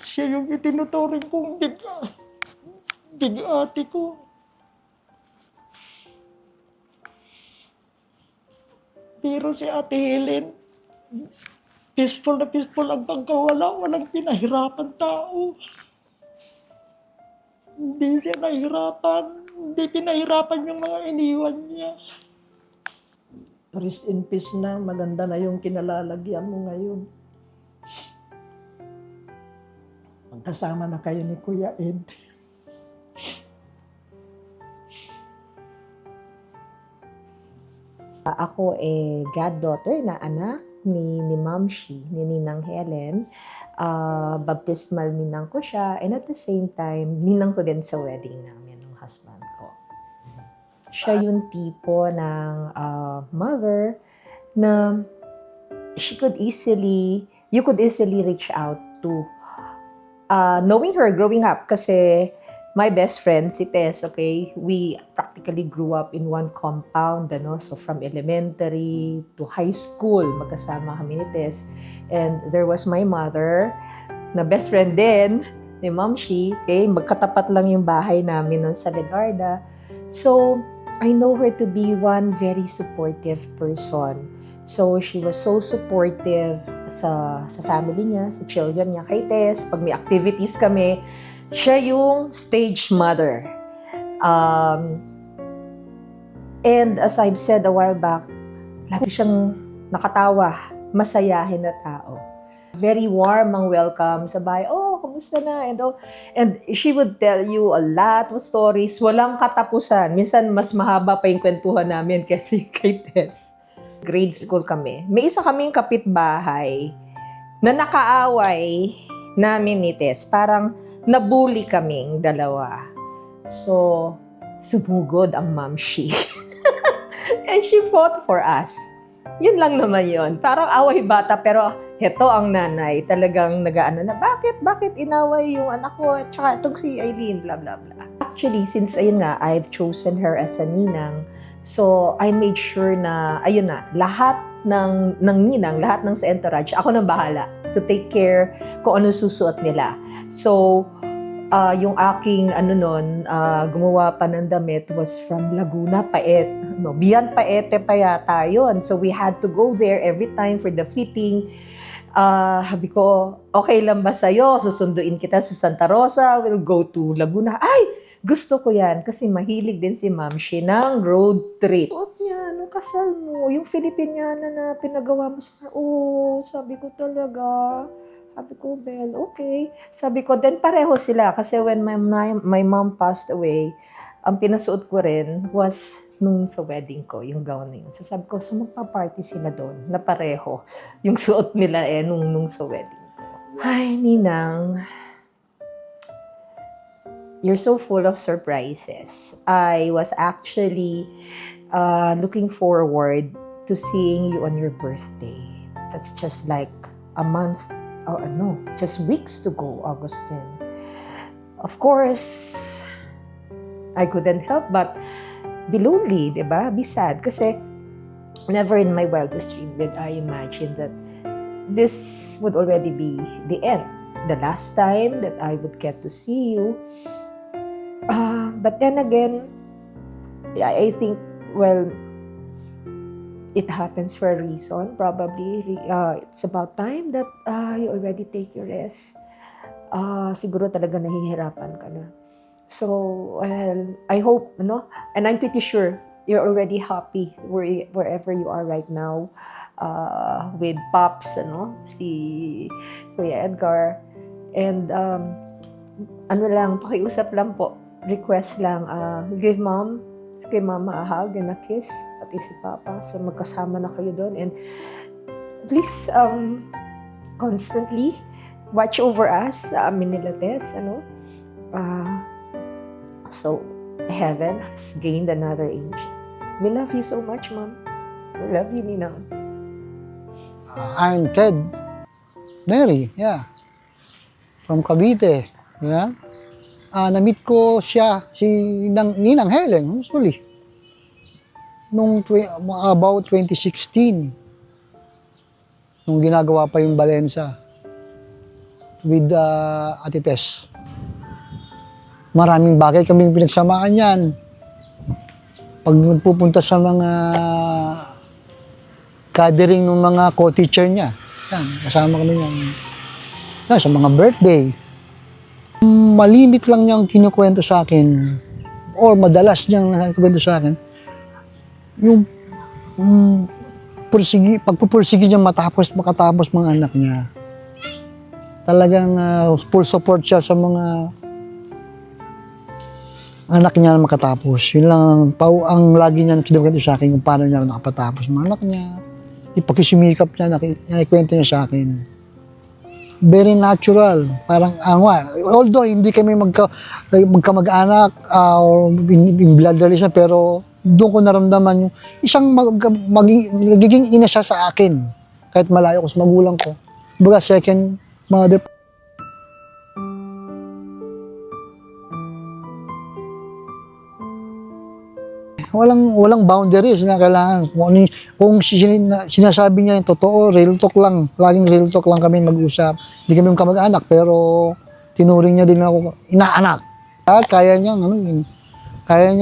Siya yung itinuturing kong big ate ko. Pero si Ate Helen, peaceful ang pagkawala, walang pinahirapan tao. Hindi siya nahirapan, hindi pinahirapan yung mga iniwan niya. Rest in peace na, maganda na yung kinalalagyan mo ngayon. Magkasama na kayo ni Kuya Ed. Ako goddaughter na anak ni Ma'am Shi, ni Ninang Helen. Baptismal ninang ko siya, and at the same time, ninang ko din sa wedding namin ng husband ko. Siya yung tipo ng mother na you could easily reach out to. Knowing her growing up, kasi my best friend, si Tess, okay, we practically grew up in one compound, so from elementary to high school, magkasama kami ni Tess. And there was my mother, na best friend din, ni Ma'am Shi, okay, magkatapat lang yung bahay namin nun sa Legarda. So, I know her to be one very supportive person. So, she was so supportive sa family niya, sa children niya, kay Tess. Pag may activities kami, siya yung stage mother. And as I've said a while back, lagi siyang nakatawa, masayahin na tao. Very warm ang welcome sa bahay. Oh, kumusta na? And she would tell you a lot of stories. Walang katapusan. Minsan, mas mahaba pa yung kwentuhan namin kasi kay Tess. Grade school kami. May isa kaming kapitbahay na nakaaway namin ni Tess. Parang nabully kaming dalawa. So, sumugod ang Ma'am Shi. And she fought for us. Yun lang naman yun. Parang away bata, pero heto ang nanay. Talagang nagaano na, bakit inaway yung anak ko? At saka itong si Eileen, blah, blah, blah. Actually, since ayun nga, I've chosen her as a ninang, so I made sure na, ayun na, lahat ng ninang, lahat ng sa entourage, ako nang bahala to take care kung ano susuot nila. So, yung aking gumawa pa ng damit was from Laguna, Beyond Paete pa yata yun. So we had to go there every time for the fitting. Sabi ko, okay lang ba sa'yo? Susunduin kita sa Santa Rosa. We'll go to Laguna. Ay! Gusto ko yan kasi mahilig din si Ma'am Shi ng road trip. Suot niya, anong kasal mo? Yung Filipiniana na pinagawa mo sa... Oh, sabi ko talaga. Sabi ko, Bel, okay. Sabi ko, then pareho sila kasi when my mom passed away, ang pinasuot ko rin was nung sa wedding ko, yung gown na yun. So sabi ko, so magpa-party sila doon na pareho. Yung suot nila nung sa wedding ko. Ay, Ninang, you're so full of surprises. I was actually looking forward to seeing you on your birthday. That's just like a month, just weeks to go, August 10. Of course, I couldn't help but be lonely, diba? Be sad. Kasi never in my wildest dream did I imagine that this would already be the end. The last time that I would get to see you. But then again, I think, well, it happens for a reason. Probably it's about time that you already take your rest. Siguro talaga nahihirapan ka na. So, well, I hope, and I'm pretty sure you're already happy wherever you are right now with Pops, si Kuya Edgar. And pakiusap lang po, request lang, give Mom, kay Mama a hug and a kiss, pati si Papa, so magkasama na kayo doon. And please, constantly watch over us sa amin nila Tess, so heaven has gained another angel. We love you so much, Mom. We love you, Ninang. I'm Ted Neri, from Cavite, na-meet ko siya, Ninang Helen, usually, nung about 2016, nung ginagawa pa yung Balenza with Ate Tess. Maraming bagay kaming pinagsamaan yan. Pag nagpupunta sa mga gathering ng mga co-teacher niya, kasama kami yan. Sa mga birthday. Malimit lang niyang kinukwento sa akin or madalas niyang kinukwento sa akin yung pagpupursige niya makatapos mga anak niya. Talagang full support siya sa mga anak niya na makatapos. Yun lang ang lagi niya kinukwento sa akin kung paano niya nakapatapos mga anak niya. Ipagkisimikap niya, nakikwento niya sa akin. Very natural, parang although hindi kami magkamag-anak or in blood relation, pero doon ko naramdaman yung isang magiging ina siya sa akin kahit malayo ko sa magulang ko. Baga second mother. Walang boundaries na kailangan. Kung sinasabi niya yung totoo, real talk lang. Laging real talk lang kami mag-usap. Hindi kami kamag-anak, pero tinuring niya din ako inaanak. At kaya niyang, kahit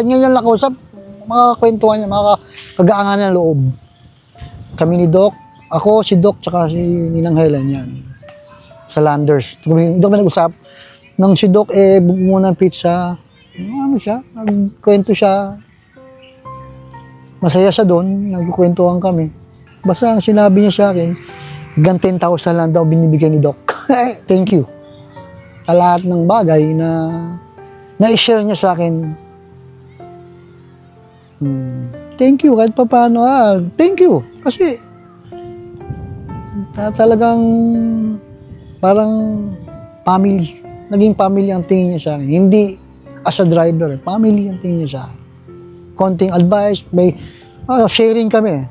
niya lang kausap, makakwentuhan niya, makakagaangan niya loob. Kami ni Doc, ako, si Doc, tsaka si Ninang Helen yan. Sa Landers. Doon kami nag-usap. Nang si Doc, muna ng pizza, nagkwento siya. Masaya siya doon, nagkukwentuhan kami. Basta ang sinabi niya sa akin, hanggang 10,000 lang daw binibigay ni Doc. Thank you. Sa lahat ng bagay na na-share niya sa akin. Thank you, kahit pa paano. Thank you. Kasi talagang parang family. Naging family ang tingin niya sa akin. Hindi as a driver, family ang tingin niya sa akin. Konting advice, may sharing kami.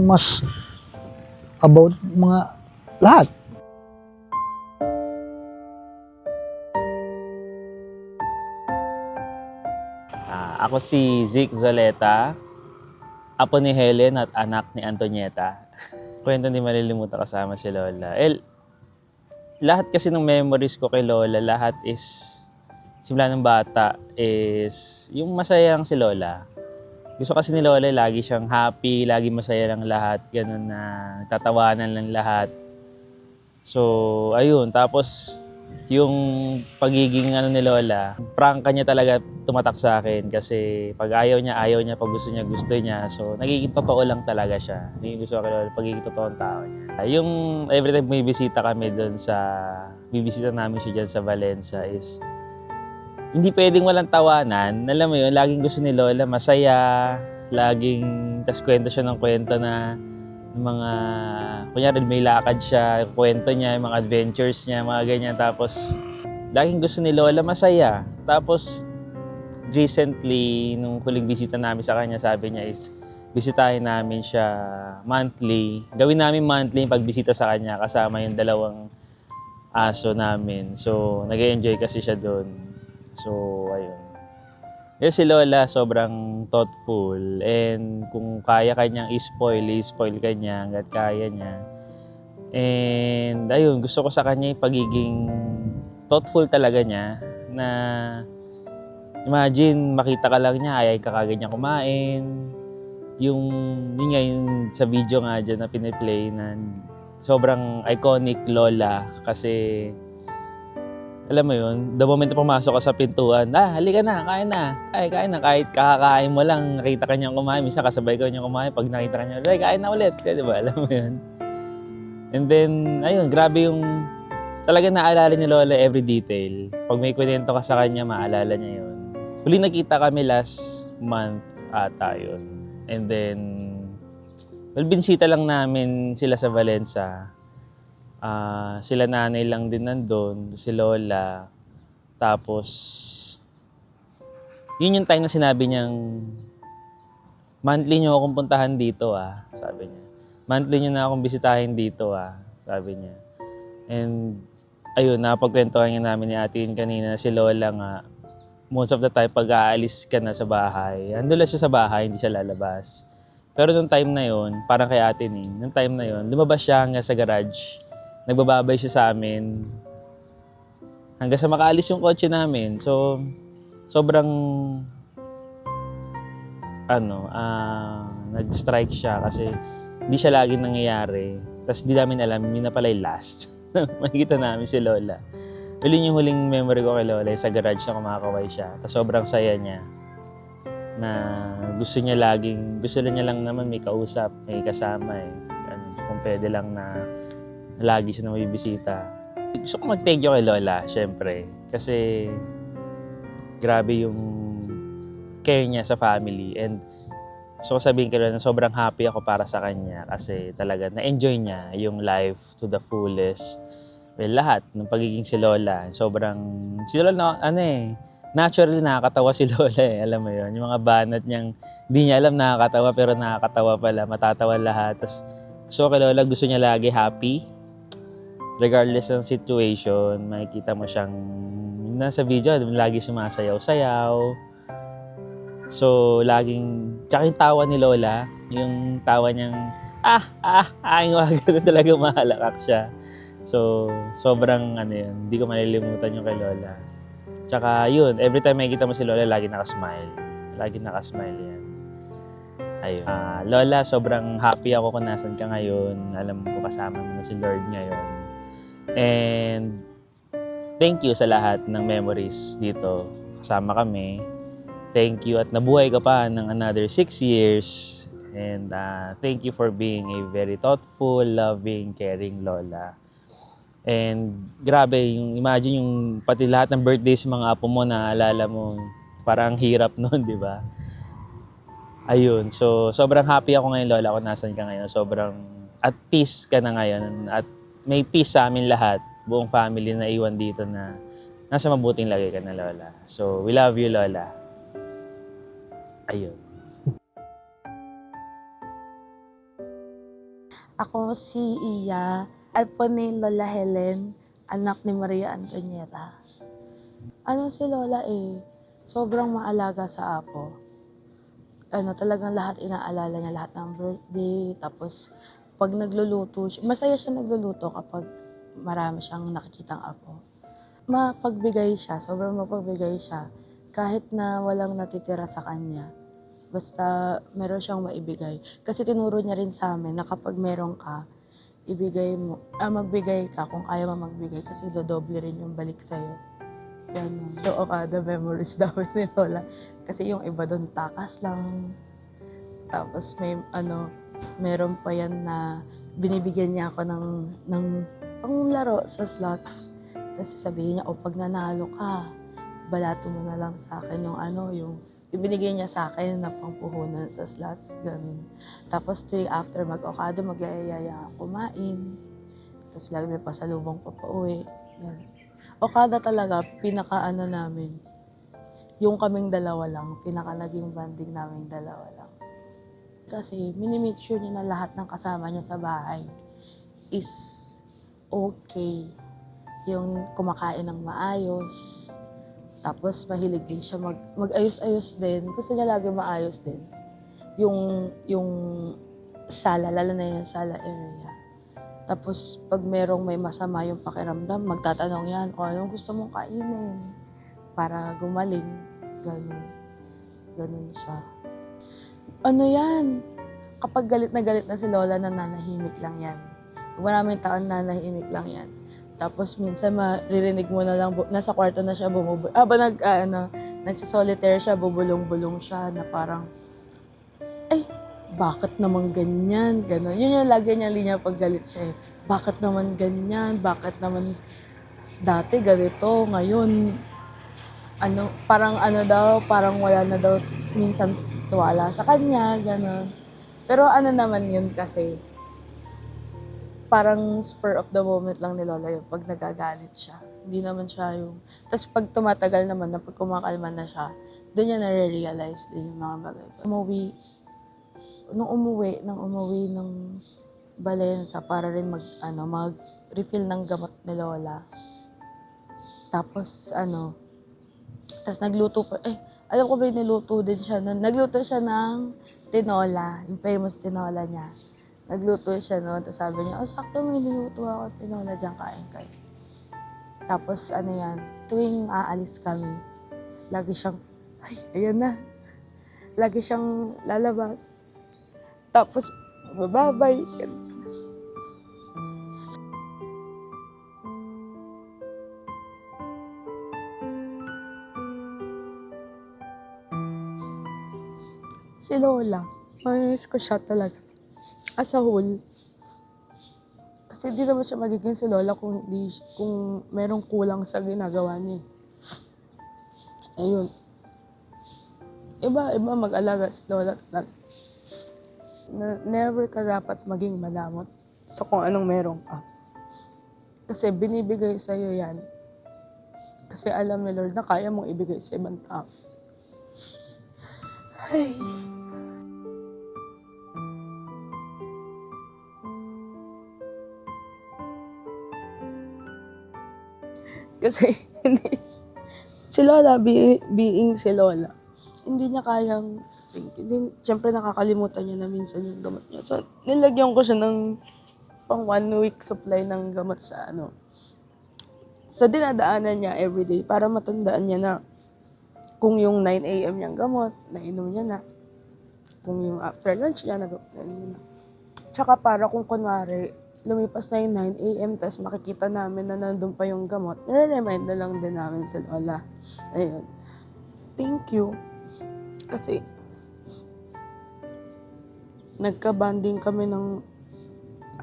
Mas about mga lahat. Ako si Zeke Zoleta, apo ni Helen at anak ni Antonieta. Kwento ni malilimutan kasama si Lola. Lahat kasi ng memories ko kay Lola, lahat is simula ng bata is yung masayang si Lola. Gusto kasi ni Lola, lagi siyang happy, lagi masaya lang lahat, ganun na tatawanan lang lahat. So, ayun. Tapos, yung pagiging ni Lola, prangka niya talaga tumatak sa akin kasi pag ayaw niya, pag gusto niya. So, nagiging totoo lang talaga siya. Yung gusto ko kay Lola, pagiging totoong tao niya. Yung every time may bisita kami doon bibisita namin siya dyan sa Valencia is, hindi pwedeng walang tawanan. Alam mo yun, laging gusto ni Lola masaya, tas kwento siya ng kwento na mga, kunyari may lakad siya, kwento niya, yung mga adventures niya, mga ganyan. Tapos, laging gusto ni Lola masaya. Tapos, recently, nung huling bisita namin sa kanya, sabi niya is, bisitahin namin siya monthly. Gawin namin monthly yung pagbisita sa kanya kasama yung 2 aso namin. So, nag-enjoy kasi siya doon. So, ayun. Yung si Lola, sobrang thoughtful. And kung kaya kanyang i-spoil ka niya hanggat kaya niya. And ayun, gusto ko sa kanya yung pagiging thoughtful talaga niya. Na imagine, makita ka lang niya, ayaw ka kagad niya kumain. Yun nga, yung sa video nga dyan na piniplay na sobrang iconic Lola kasi alam mo yun, the moment na pumasok ka sa pintuan, halika na, kain na. Ay, kain na. Kahit kakakain mo lang, nakita ka niyang kumain. Minsan kasabay ka niyang kumain. Pag nakita ka niya, kain na ulit. Di ba? Alam mo yun. And then, ayun, grabe yung talaga naalala ni Lola every detail. Pag may kwento ka sa kanya, maalala niya yun. Huli nakita kami last month ata yun. And then, well, binisita lang namin sila sa Valencia. Sila nanay lang din nandun, si Lola. Tapos, yun yung time na sinabi niyang, monthly niyo akong puntahan dito sabi niya. Monthly niyo na akong bisitahin dito sabi niya. And, ayun, napagkwentuhan niya namin ni Ate In kanina na si Lola nga, most of the time pag aalis ka na sa bahay, andun lang siya sa bahay, hindi siya lalabas. Pero nung time na yun, parang kay Ate In, nung time na yun, lumabas siya hanggang sa garage. Nagbababay siya sa amin hanggang sa makaalis yung kotse namin. So, sobrang nag-strike siya kasi hindi siya laging nangyayari. Tapos di namin alam, yun na pala yung last. Makikita namin si Lola. Yun yung huling memory ko kay Lola, sa garage na kumakaway siya. Tapos sobrang saya niya na gusto niya lang naman may kausap, may kasama kung pwede lang na lagi siya na mabibisita. Gusto ko mag-thank you kay Lola, syempre. Kasi grabe yung care niya sa family. And gusto ko sabihin kay Lola na sobrang happy ako para sa kanya kasi talaga na-enjoy niya yung life to the fullest. Well, lahat ng pagiging si Lola. Si Lola naturally nakakatawa si Lola Alam mo yun, yung mga banat niyang hindi niya alam nakakatawa pero nakakatawa pala. Matatawa lahat. Tapos gusto ko kay Lola, gusto niya lagi happy. Regardless ng situation, makikita mo siyang nasa video, lagi sumasayaw-sayaw. So, tsaka yung tawa ni Lola, yung tawa niyang, yung mga ganun talaga mahalakak siya. So, sobrang hindi ko malilimutan yung kay Lola. Tsaka yun, every time makikita mo si Lola, lagi nakasmile. Lagi nakasmile yan. Ayun. Lola, sobrang happy ako kung nasan ka ngayon. Alam ko kasama mo na si Lord ngayon. And thank you sa lahat ng memories dito. Kasama kami. Thank you at nabuhay ka pa ng another 6 years. And thank you for being a very thoughtful, loving, caring Lola. And grabe, imagine yung pati lahat ng birthdays mga apo mo na alala mo, parang hirap nun, di ba? Ayun, so sobrang happy ako ngayon Lola kung nasan ka ngayon. Sobrang at peace ka na ngayon at may peace sa amin lahat, buong family na iwan dito na nasa mabuting lagay ka na Lola. So we love you Lola. Ayun. Ako si Iya, apo ni Lola Helen, anak ni Maria Antonieta. Si Lola sobrang maalaga sa apo. Talagang lahat inaalala niya, lahat ng birthday, tapos pag nagluluto, masaya siya nagluluto kapag marami siyang nakikitang apo. Mapagbigay siya, sobrang mapagbigay siya. Kahit na walang natitira sa kanya, Basta meron siyang maibigay. Kasi tinuro niya rin sa amin na kapag meron ka, magbigay ka kung ayaw mo magbigay kasi dodoble rin yung balik sa'yo. Ganun. Yung Okada memories dapat ni Lola. Kasi yung iba doon takas lang. Tapos meron pa yan na binibigyan niya ako ng panglaro sa slots. Tapos sasabihin niya, pag nanalo ka, balato mo na lang sa akin yung ibinigay niya sa akin na pangpuhunan sa slots, ganun. Tapos tuwing after mag-Okada, magyayaya kumain. Tapos lagi may pasalubong pa pauwi. Yan. Okada talaga, namin, yung kaming dalawa lang, naging banding naming dalawa lang. Kasi minimake sure niya na lahat ng kasama niya sa bahay is okay. Yung kumakain ng maayos. Tapos mahilig din siya mag-ayos-ayos din. Gusto niya lagi maayos din. Yung sala, lalo na yung sala area. Tapos pag merong may masama yung pakiramdam, magtatanong yan kung anong gusto mong kainin para gumaling. Ganun siya. Ano yan? Kapag galit na si Lola, nananahimik lang yan. Pag maraming taon, nananahimik lang yan. Tapos minsan maririnig mo na lang, nasa kwarto na siya nagsisolitaire siya, bubulong-bulong siya na parang, ay, bakit naman ganyan? Ganon. Yun yung lagi niya linya pag galit siya eh. Bakit naman ganyan? Bakit naman dati ganito? Ngayon, parang wala na daw minsan tuwala sa kanya, ganon. Pero naman yun kasi, parang spur of the moment lang ni Lola yung pag nagagalit siya. Hindi naman siya yung... Tapos pag tumatagal naman, pag kumakalma na siya, doon niya nare-realize din yung mga bagay. Nung umuwi ng Balensa para rin mag-refill ng gamot ni Lola. Tapos nagluto pa, alam ko ba yung niluto din siya. Nagluto siya ng tinola, yung famous tinola niya. Nagluto siya noon, tapos sabi niya, sakto may niluto ako tinola dyan, kain kayo. Tapos tuwing aalis kami, lagi siyang, ayan na. Lagi siyang lalabas. Tapos, bababay. Si Lola, mamimiss ko siya talaga. As a whole. Kasi di naman siya magiging si Lola kung merong kulang sa ginagawa niya. Ayun. Iba mag-alaga si Lola talaga. Never ka dapat maging madamot sa kung anong meron ka. Kasi binibigay sa'yo yan. Kasi alam ni Lord na kaya mong ibigay sa ibang tao. Ay. Kasi si Lola, being si Lola, hindi niya kayang, siyempre nakakalimutan niya na minsan yung gamot niya. So, nilagyan ko siya ng pang 1 week supply ng gamot sa sa dinadaanan niya everyday para matandaan niya na kung yung 9 a.m. niyang gamot, nainom niya na. Kung yung after lunch niya, nainom niya na. Tsaka para kung kunwari, lumipas na yung 9 a.m. tapos makikita namin na nandun pa yung gamot, nire-remind na lang din namin si Lola. Ayun. Thank you. Kasi nagka-bonding kami ng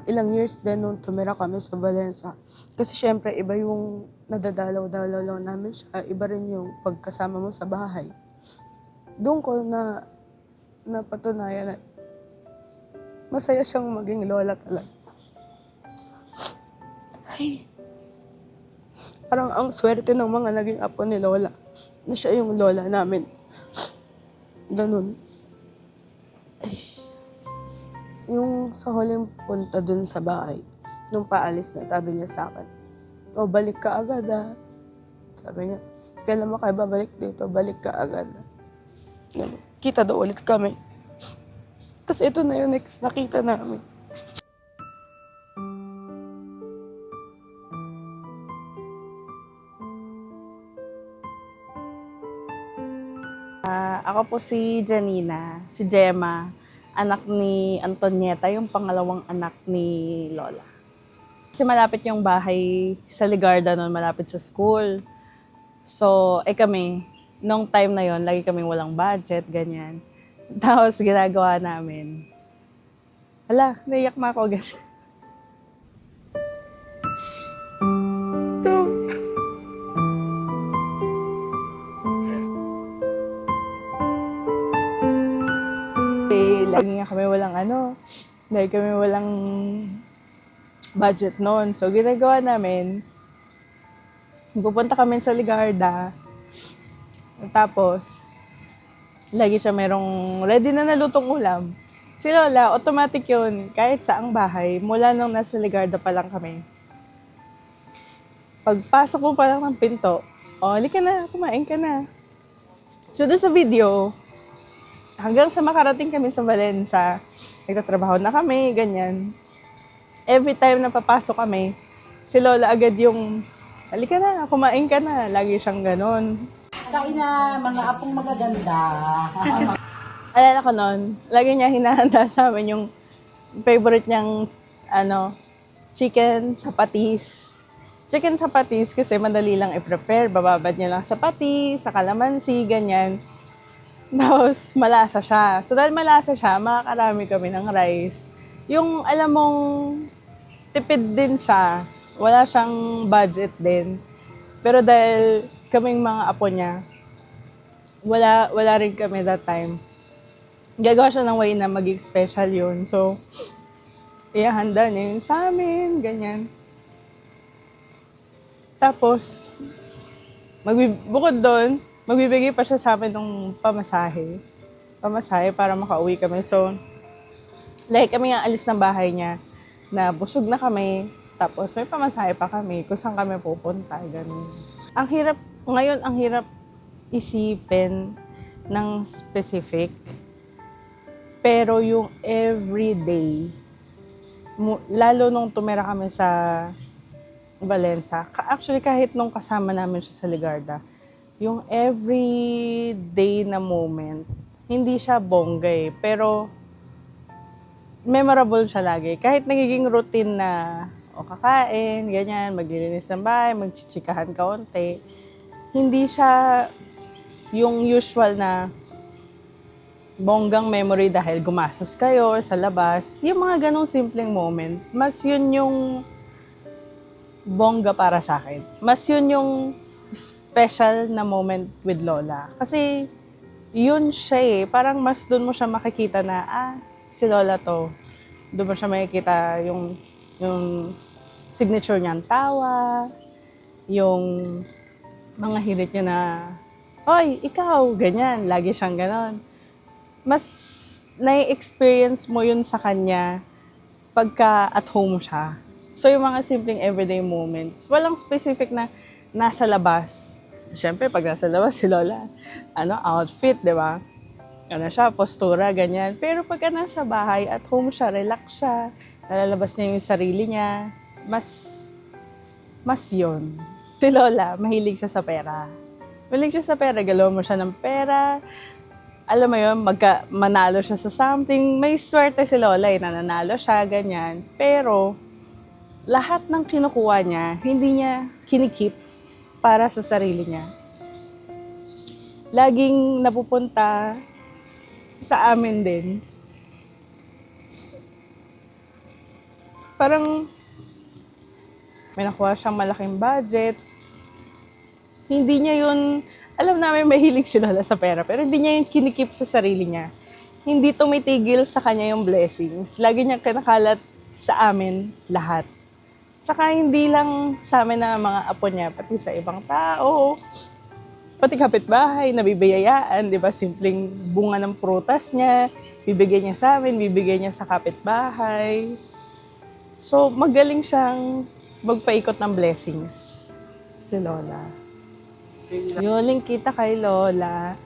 ilang years din nung tumira kami sa Balensa. Kasi syempre, iba yung nadadalaw-dalaw lang namin siya. Iba rin yung pagkasama mo sa bahay. Doon ko na napatunayan na masaya siyang maging lola talaga. Ay, parang ang swerte ng mga naging apo ni Lola na siya yung lola namin. Ganun. Ay. Yung sa huling punta dun sa bahay, nung paalis na, sabi niya sa akin, balik ka agad ah. Sabi niya, kailan mo kayo babalik dito? Balik ka agad. Ganun. Kita daw ulit kami. Tapos ito na yung next nakita namin. Ako Ako po si Janina, si Gemma, anak ni Antonieta, yung pangalawang anak ni Lola. Kasi malapit yung bahay sa Ligarda noon, malapit sa school. So, kami, nung time na yon lagi kaming walang budget, ganyan. Tapos, ginagawa namin. Hala, naiyak na ako, guys. Lagi nga kami walang budget noon. So, ginagawa namin, pupunta kami sa Ligarda. Tapos, lagi siya merong ready na nalutong ulam. Si Lola, automatic yun, kahit saang bahay, mula nung nasa Ligarda pa lang kami. Pagpasok mo pa lang ng pinto, halika na, kumain ka na. So, doon sa video, hanggang sa makarating kami sa Valenza, nagtatrabaho na kami, ganyan. Every time na papasok kami, si Lola agad yung, halika na, kumain ka na. Lagi siyang ganon. Kain na, mga apong magaganda. Alala ko noon, lagi niya hinahanda sa amin yung favorite niyang, chicken sa patis. Chicken sa patis kasi madali lang i-prepare. Bababad niya lang sa patis, sa kalamansi, ganyan. Tapos, malasa siya. So, dahil malasa siya, makakarami kami ng rice. Yung, alam mong, tipid din siya. Wala siyang budget din. Pero dahil kaming mga apo niya, wala rin kami that time. Gagawa siya ng way na maging special yun. So, ihahanda niya yun sa amin, ganyan. Tapos, bukod doon, magbibigay pa siya sa amin ng pamasahe. Pamasahe para makauwi kami. So, like kami nga alis ng bahay niya, na busog na kami, tapos may pamasahe pa kami kung saan kami pupunta, ganun. Ang hirap isipin ng specific, pero yung everyday, lalo nung tumira kami sa Valenza, actually kahit nung kasama namin siya sa Ligarda, yung everyday na moment, hindi siya bongga pero memorable siya lagi. Kahit nagiging routine na kakain, ganyan, maglilinis ng bahay, magchichikahan kaunti, hindi siya yung usual na bonggang memory dahil gumastos kayo sa labas. Yung mga ganong simpleng moment, mas yun yung bongga para sa akin. Mas yun yung special na moment with Lola. Kasi yun siya parang mas doon mo siya makikita na, si Lola to. Doon mo siya makikita yung signature niyang tawa, yung mga hirit niya na, "Hoy, ikaw," ganyan. Lagi siyang ganon. Mas na-experience mo yun sa kanya pagka at home siya. So, yung mga simpleng everyday moments, walang specific na nasa labas. Siyempre, pag nasa labas si Lola, outfit, di ba? Siya, postura, ganyan. Pero pagka nasa bahay, at home siya, relax siya, nalalabas niya yung sarili niya, mas yun. Si Lola, mahilig siya sa pera. Mahilig siya sa pera, galaw mo siya ng pera, alam mo yun, manalo siya sa something. May swerte si Lola, nananalo siya, ganyan. Pero, lahat ng kinukuha niya, hindi niya kinikip para sa sarili niya. Laging napupunta sa amin din. Parang may nakuha siyang malaking budget. Hindi niya yun, alam namin mahilig si Lola sa pera, pero hindi niya yung kinikip sa sarili niya. Hindi tumitigil sa kanya yung blessings. Lagi niya kinakalat sa amin lahat. Tsaka hindi lang sa amin na mga apo niya, pati sa ibang tao, pati kapitbahay, nabibiyayaan, di ba? Simpleng bunga ng prutas niya, bibigyan niya sa amin, bibigyan niya sa kapitbahay. So, magaling siyang magpaikot ng blessings, si Lola. Yuling kita kay Lola.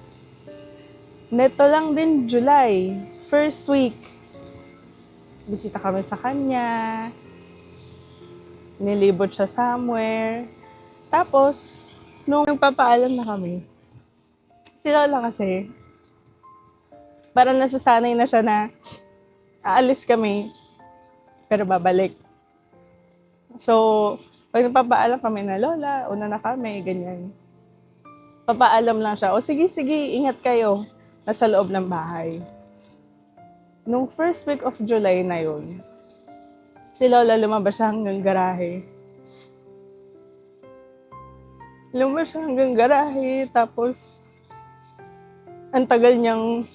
Neto lang din July, first week. Bisita kami sa kanya. Nilibot siya somewhere. Tapos, nung nagpapaalam na kami, si Lola kasi, parang nasasanay na siya na aalis kami, pero babalik. So, pag napapaalam kami na, Lola, una na kami, ganyan. Papaalam lang siya, o sige, ingat kayo. Nasa loob ng bahay. Nung first week of July na yun, si Lola lumabas siya hanggang garahe. Lumabas siya hanggang garahe, tapos ang tagal niyang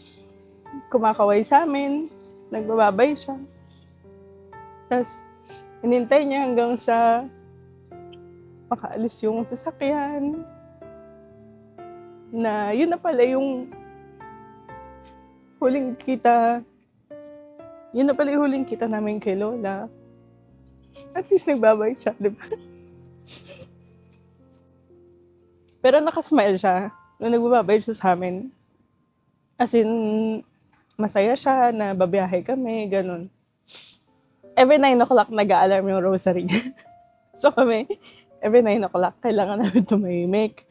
kumakaway sa amin, nagbababay siya. Tapos, hinintay niya hanggang sa makaalis yung sasakyan. Na yun na pala yung huling kita. Yun na pala yung huling kita namin kay Lola. At least nagbabay siya, di ba? Pero nakasmile siya nung nagbabay siya sa amin. As in, masaya siya na babiyahe kami, ganun. Every 9 o'clock nag-a-alarm yung rosary niya. So kami, every 9 o'clock, kailangan namin tumahimik.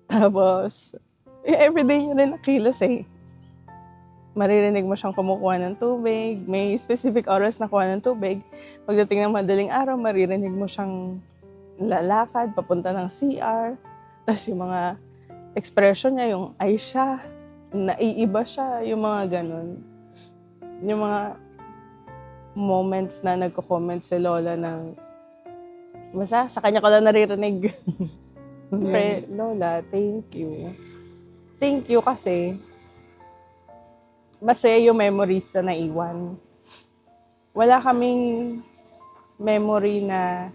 Tapos, everyday niya rin nakilos eh. Maririnig mo siyang kumukuha ng tubig. May specific oras na kuha ng tubig. Pagdating ng madaling araw, maririnig mo siyang lalakad, papunta ng CR. Tapos yung mga expression niya, yung ay siya, naiiba siya, yung mga ganun. Yung mga moments na nagko-comment si Lola ng basta sa kanya ko lang naririnig. Pero, Lola, thank you. Thank you kasi masaya yung memories na naiwan. Wala kaming memory na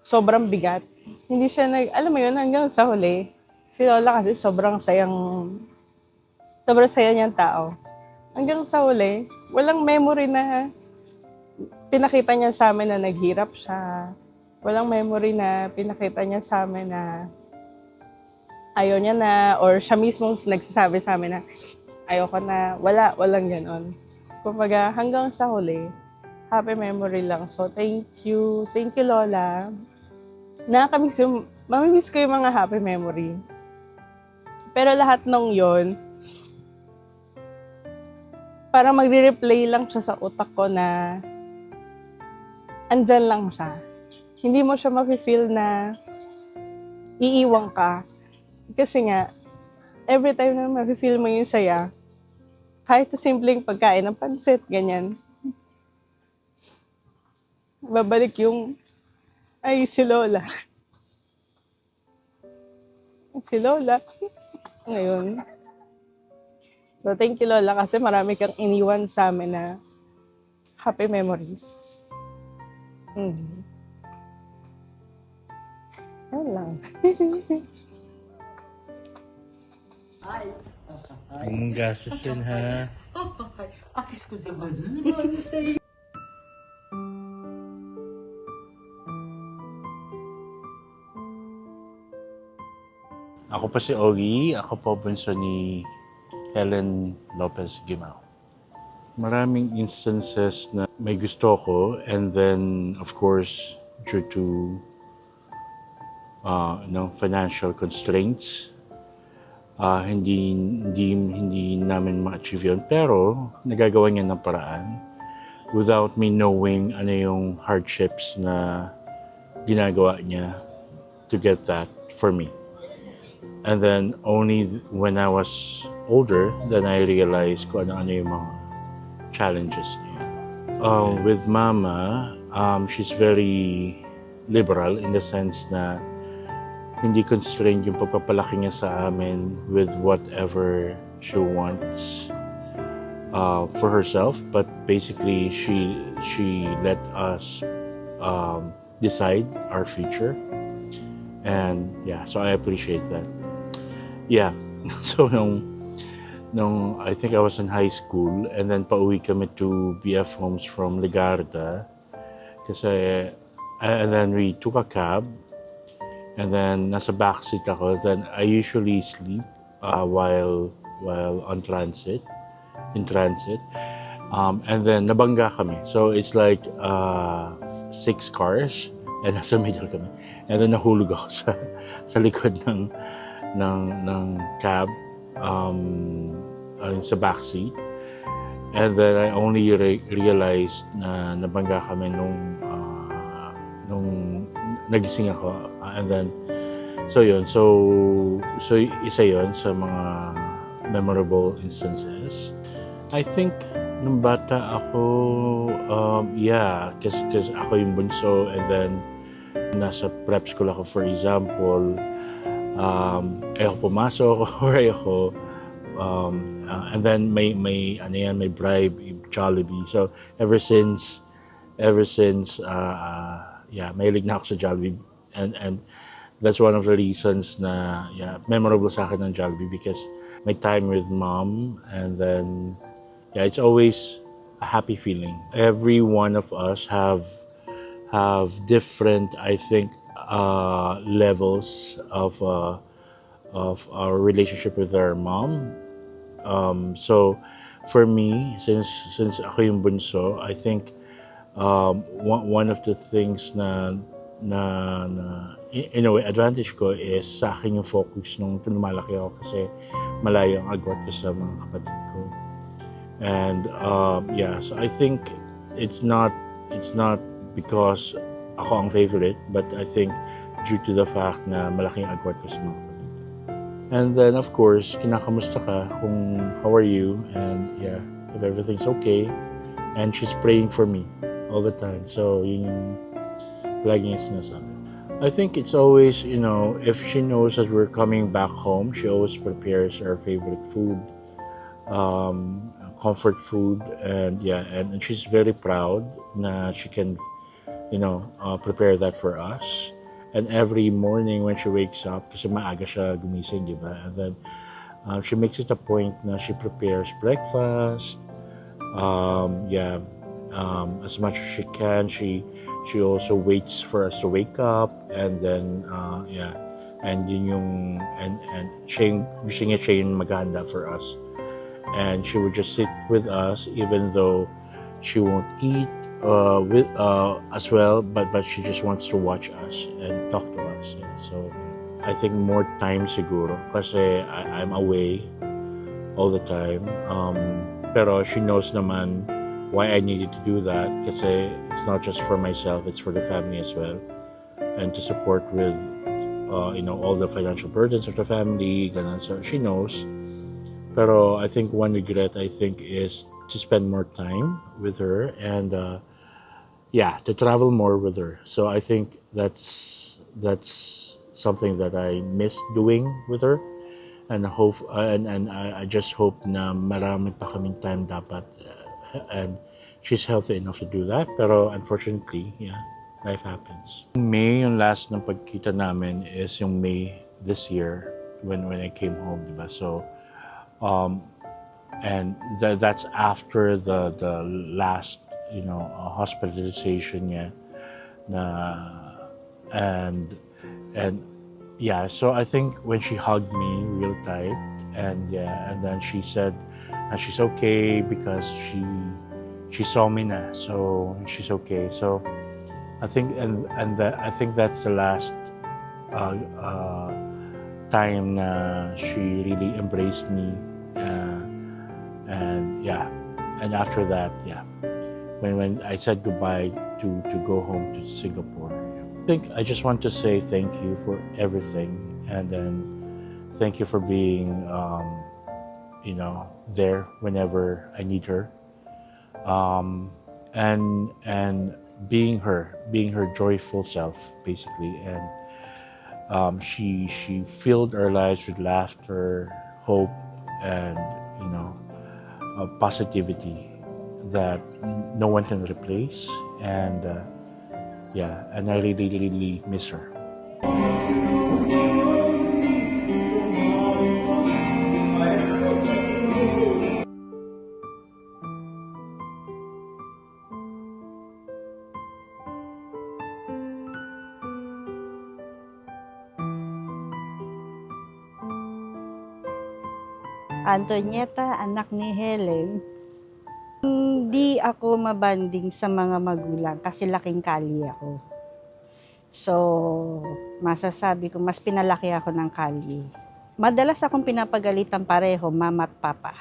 sobrang bigat. Hindi siya alam mo yun, hanggang sa huli. Si Lola kasi sobrang saya niyang tao. Hanggang sa huli, walang memory na pinakita niya sa amin na naghirap siya. Walang memory na pinakita niya sa amin na ayaw niya na, or siya mismo nagsasabi sa amin na ayoko na. Walang ganon. Kumbaga, hanggang sa huli, happy memory lang. So, thank you. Thank you, Lola. Mamimiss ko yung mga happy memory. Pero lahat nung yon, parang magre-replay lang siya sa utak ko na andyan lang siya. Hindi mo siya mafe-feel na iiwang ka. Kasi nga, every time na mafe-feel mo yung saya, kahit sa simpleng pagkain ng pansit, ganyan, babalik yung, ay, si Lola. Si Lola. Ngayon. So, thank you, Lola, kasi marami kang iniwan sa amin na happy memories. Yan lang. Huwag mong gastusin, ha? Akis ko sa ganun. Ako pa si Ogie. Ako po bunso ni Helen Lopez Gimao. Maraming instances na may gusto ko, and then, of course, due to financial constraints, hindi namin ma-achieve yun. Pero, nagagawa niya ng paraan without me knowing ano yung hardships na ginagawa niya to get that for me. And then, only when I was older, then I realized kung ano yung mga challenges niya. With Mama, she's very liberal in the sense na hindi constrained yung pagpapalaki niya sa amin with whatever she wants for herself, but basically she let us decide our future, and yeah, so I appreciate that. Yeah, so nung I think I was in high school, and then pauwi kami to BF Homes from Legarda, kasi and then we took a cab. And then nasa backseat ako. Then I usually sleep while in transit. And then nabangga kami. So it's like 6 cars and nasa middle kami. And then nahulog ako sa likod ng cab. sa backseat. And then I only realized na nabangga kami nung nagising ako. And then, so yun. So isa yun sa mga memorable instances. I think nung bata ako, kasi ako yung bunso, and then nasa prep school ako, for example, ayoko pumasok or ayoko, and then may bribe, Jollibee. So ever since mahilig na ako sa Jollibee, and that's one of the reasons na memorable sa akin ng Jollibee, because my time with mom, and then it's always a happy feeling. Every one of us have different, I think, levels of our relationship with our mom. So for me, since ako yung bunso, I think one of the things na in a way advantage ko is sa akin yung focus nung lumalaki ako, kasi malayo ang agwat ko sa mga kapatid ko. And so I think it's not because ako ang favorite, but I think due to the fact na malaking agwat ko sa mga kapatid. And then of course, kinakamusta ka kung how are you, and if everything's okay. And she's praying for me all the time. So yun yung lagi niya sinasabi. I think it's always, if she knows that we're coming back home, she always prepares our favorite food, comfort food, and she's very proud na she can, prepare that for us. And every morning when she wakes up, kasi maaga siya gumising, di ba? And then she makes it a point na she prepares breakfast. As much as she can, she also waits for us to wake up, and then and yun yung and siya yung maghahanda for us. And she would just sit with us even though she won't eat as well, but she just wants to watch us and talk to us. So I think more time siguro kasi I'm away all the time. Pero she knows naman why I needed to do that, kasi it's not just for myself, it's for the family as well, and to support with all the financial burdens of the family, ganun. So she knows. Pero I think one regret is to spend more time with her, and to travel more with her. So I think that's something that I miss doing with her, and I just hope na marami pa kaming time dapat, and she's healthy enough to do that. Pero unfortunately, life happens. May, yung last na pagkita namin is yung May this year when I came home, diba? So and that's after the last hospitalization niya and so I think when she hugged me real tight, and then she said that she's okay because she saw me na, so she's okay. So I think I think that's the last time na she really embraced me, and after that, when I said goodbye to go home to Singapore, I think I just want to say thank you for everything, and then thank you for being there whenever I need her, and being her joyful self, basically. And she filled our lives with laughter, hope, and positivity that no one can replace. And and I really, really miss her. Antonieta, anak ni Helen. Hindi ako mabanding sa mga magulang kasi laking kali ako. So, masasabi ko, mas pinalaki ako ng kali. Madalas akong pinapagalitan pareho, mama at papa.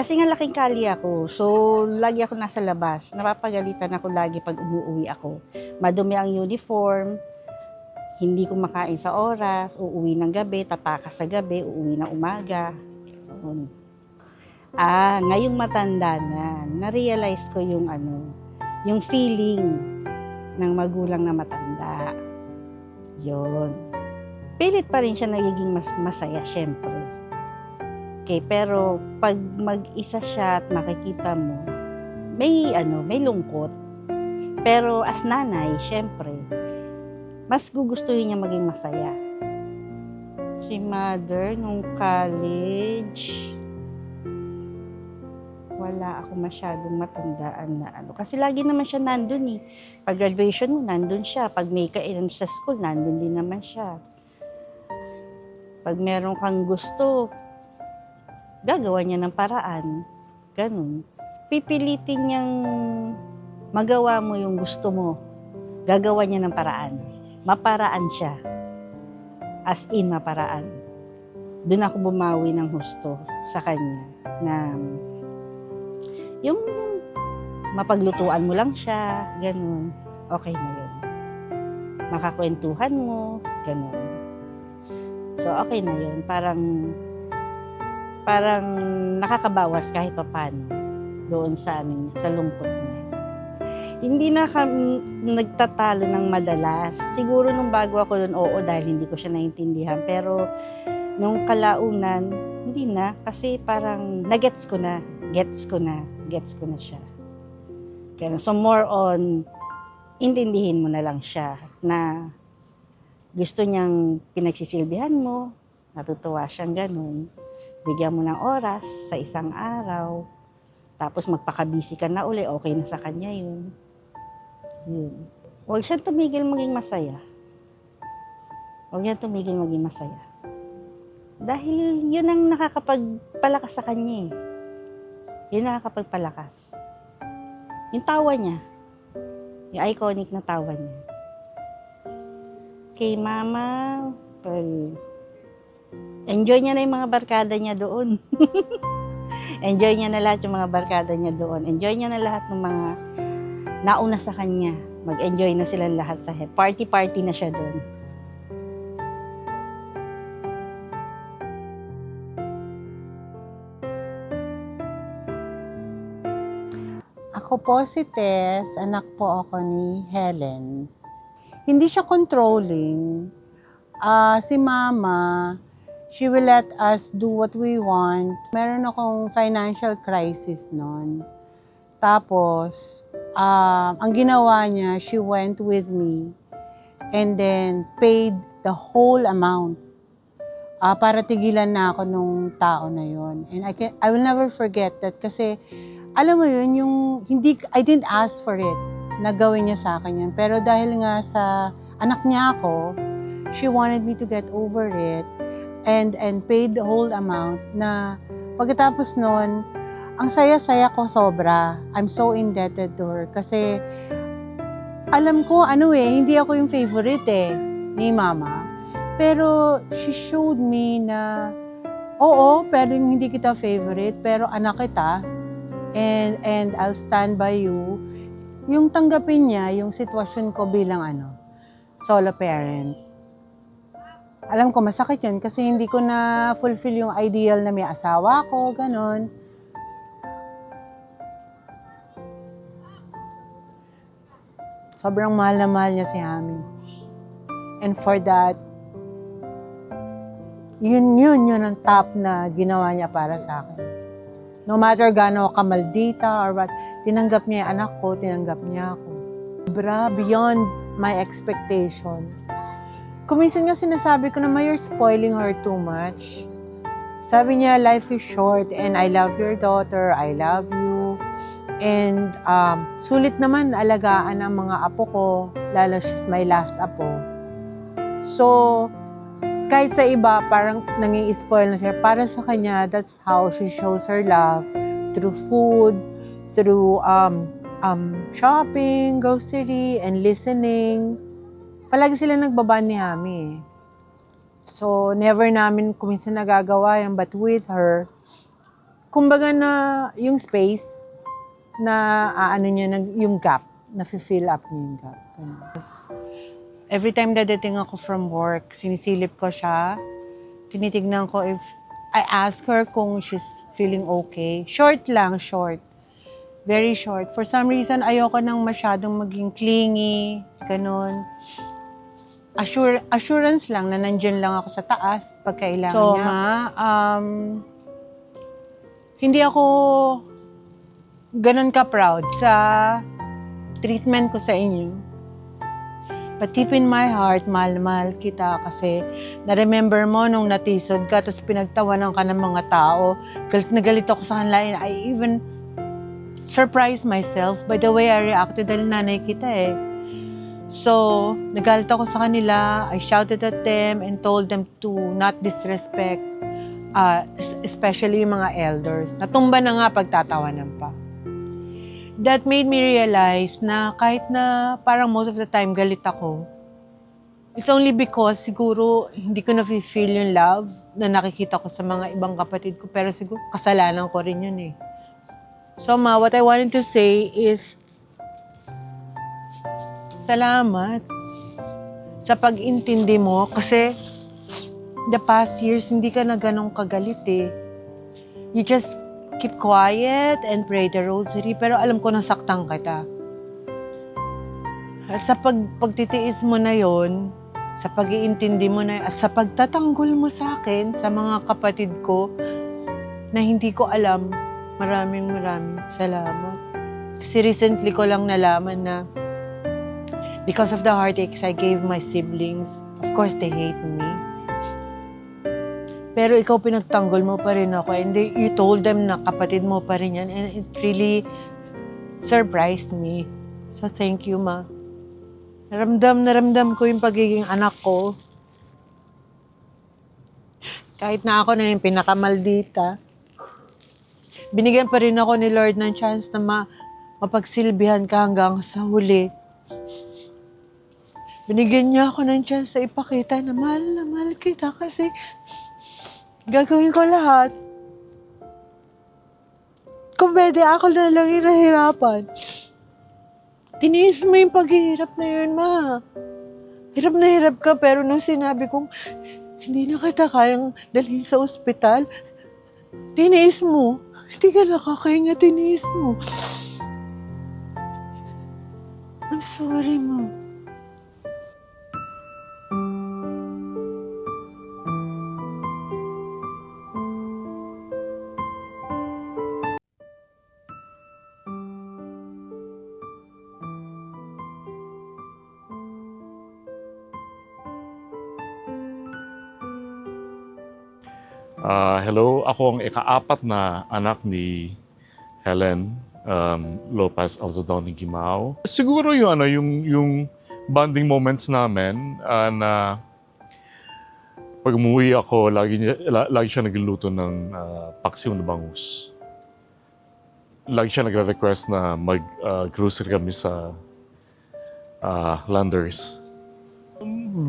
Kasi nga laking kali ako, so lagi ako nasa labas. Napapagalitan ako lagi pag umuwi ako. Madumi ang uniform, hindi kumakain sa oras, uuwi ng gabi, tatakas sa gabi, uuwi ng umaga. Ganun. Ngayong matanda na, na-realize ko yung feeling ng magulang na matanda. Yun. Pilit pa rin siya nagiging mas masaya, syempre. Okay, pero pag mag-isa siya at makikita mo, may lungkot. Pero as nanay, syempre, mas gugustuhin niya maging masaya. Si mother, nung college, wala ako masyadong matandaan na Kasi lagi naman siya nandun eh. Pag graduation mo, nandun siya. Pag may kainan sa school, nandun din naman siya. Pag meron kang gusto, gagawa niya ng paraan. Ganun. Pipilitin niyang magawa mo yung gusto mo. Gagawa niya ng paraan. Maparaan siya. As in, maparaan. Doon ako bumawi ng husto sa kanya. Na yung mapaglutuan mo lang siya, ganun. Okay na yun. Makakwentuhan mo, ganun. So, okay na yun. Parang nakakabawas kahit papaano doon sa amin, sa lungkot niya. Hindi na kami nagtatalo ng madalas. Siguro nung bago ako doon, oo, dahil hindi ko siya naintindihan. Pero nung kalaunan, hindi na. Kasi parang nagets ko na. Gets ko na siya. Kaya, so more on, intindihin mo na lang siya na gusto niyang pinagsisilbihan mo, natutuwa siyang ganun. Bigyan mo ng oras sa isang araw, tapos magpakabisi ka na uli, okay na sa kanya yun. Huwag siyang tumigil maging masaya. Dahil yun ang nakakapagpalakas sa kanya eh. Yun nakakapagpalakas. Yung tawa niya. Yung iconic na tawa niya. Kay mama, enjoy niya na yung mga barkada niya doon. Enjoy niya na lahat yung mga barkada niya doon. Enjoy niya na lahat ng mga nauna sa kanya. Mag-enjoy na sila lahat sa head. Party-party na siya doon. Ako po si Tess, anak po ako ni Helen. Hindi siya controlling. Si Mama, she will let us do what we want. Meron akong financial crisis noon. Tapos, ang ginawa niya, she went with me and then paid the whole amount para tigilan na ako nung tao na yon. And I will never forget that kasi alam mo yun, I didn't ask for it na gawin niya sa akin yun. Pero dahil nga sa anak niya ako, she wanted me to get over it and paid the whole amount na pagkatapos nun, ang saya-saya ko sobra. I'm so indebted to her kasi alam ko, hindi ako yung favorite ni Mama. Pero she showed me na, oo, pero hindi kita favorite, pero anak kita. And I'll stand by you. Yung tanggapin niya, yung sitwasyon ko bilang solo parent. Alam ko, masakit yun kasi hindi ko na fulfill yung ideal na may asawa ko, ganon. Sobrang mahal na mahal niya si Hami. And for that, yun ang top na ginawa niya para sa akin. No matter gaano kamaldita or what, tinanggap niya yung anak ko, tinanggap niya ako. Beyond my expectation. Kuminsan nga sinasabi ko na, you're spoiling her too much. Sabi niya, life is short and I love your daughter, I love you. And sulit naman alagaan ang mga apo ko, lalo she's my last apo. So, kahit sa iba, parang nangi-spoil na siya. Para sa kanya, that's how she shows her love. Through food, through shopping, grocery, and listening. Palagi sila nagbaba ni Hami So, never namin kuminsan nagagawa yan. But with her, kumbaga na yung space na ano niya, yung gap, na-fill up niya yung gap. Tapos, every time dadating ako from work, sinisilip ko siya, tinitignan ko if, I ask her kung she's feeling okay. Short lang, short. Very short. For some reason, ayoko nang masyadong maging clingy, ganun. Assurance lang na nandyan lang ako sa taas pag kailangan So, niya. Hindi ako ganun ka-proud sa treatment ko sa inyo. But deep in my heart, mahal-mahal kita kasi na-remember mo nung natisod ka tapos pinagtawanan ka ng mga tao. Galit na galit ako sa kanila and I even surprised myself by the way I reacted dahil nanay kita eh. So, nagalit ako sa kanila. I shouted at them and told them to not disrespect, especially yung mga elders. Natumba na nga pagtatawanan pa. That made me realize na kahit na parang most of the time galit ako, it's only because siguro hindi ko na-feel yung love na nakikita ko sa mga ibang kapatid ko. Pero siguro kasalanan ko rin yun eh. So Ma, what I wanted to say is, salamat sa pag-intindi mo kasi the past years hindi ka na ganong kagalit eh. You just keep quiet and pray the rosary pero alam ko nasaktan kita. At sa pagtitiis mo na yon, sa pag-iintindi mo na at sa pagtatanggol mo sa akin, sa mga kapatid ko na hindi ko alam, maraming salamat. Kasi recently ko lang nalaman na because of the heartaches I gave my siblings, of course they hate me. Pero ikaw pinagtanggol mo pa rin ako and you told them na kapatid mo pa rin yan and it really surprised me. So thank you, Ma. Naramdam ko yung pagiging anak ko. Kahit na ako na yung pinakamaldita, binigyan pa rin ako ni Lord ng chance na mapagsilbihan ka hanggang sa huli. Binigyan niya ako ng chance na ipakita na mahal kita kasi gagawin ko lahat. Kung pwede, ako na lang yung nahirapan. Tiniis mo yung paghihirap na yun, Ma. Hirap na hirap ka, pero nung sinabi kong hindi na kita kayang dalhin sa ospital, tiniis mo. Hindi ka nakakahinga, tiniis mo. I'm sorry, Ma. Hello, ako ang ika-4 na anak ni Helen Lopez Alzadon Gimao. Siguro yung bonding moments namin na pag umuwi ako, lagi siya nagluluto ng paksiw na bangus. Lagi siya nagre-request na mag-grocery kami sa Landers.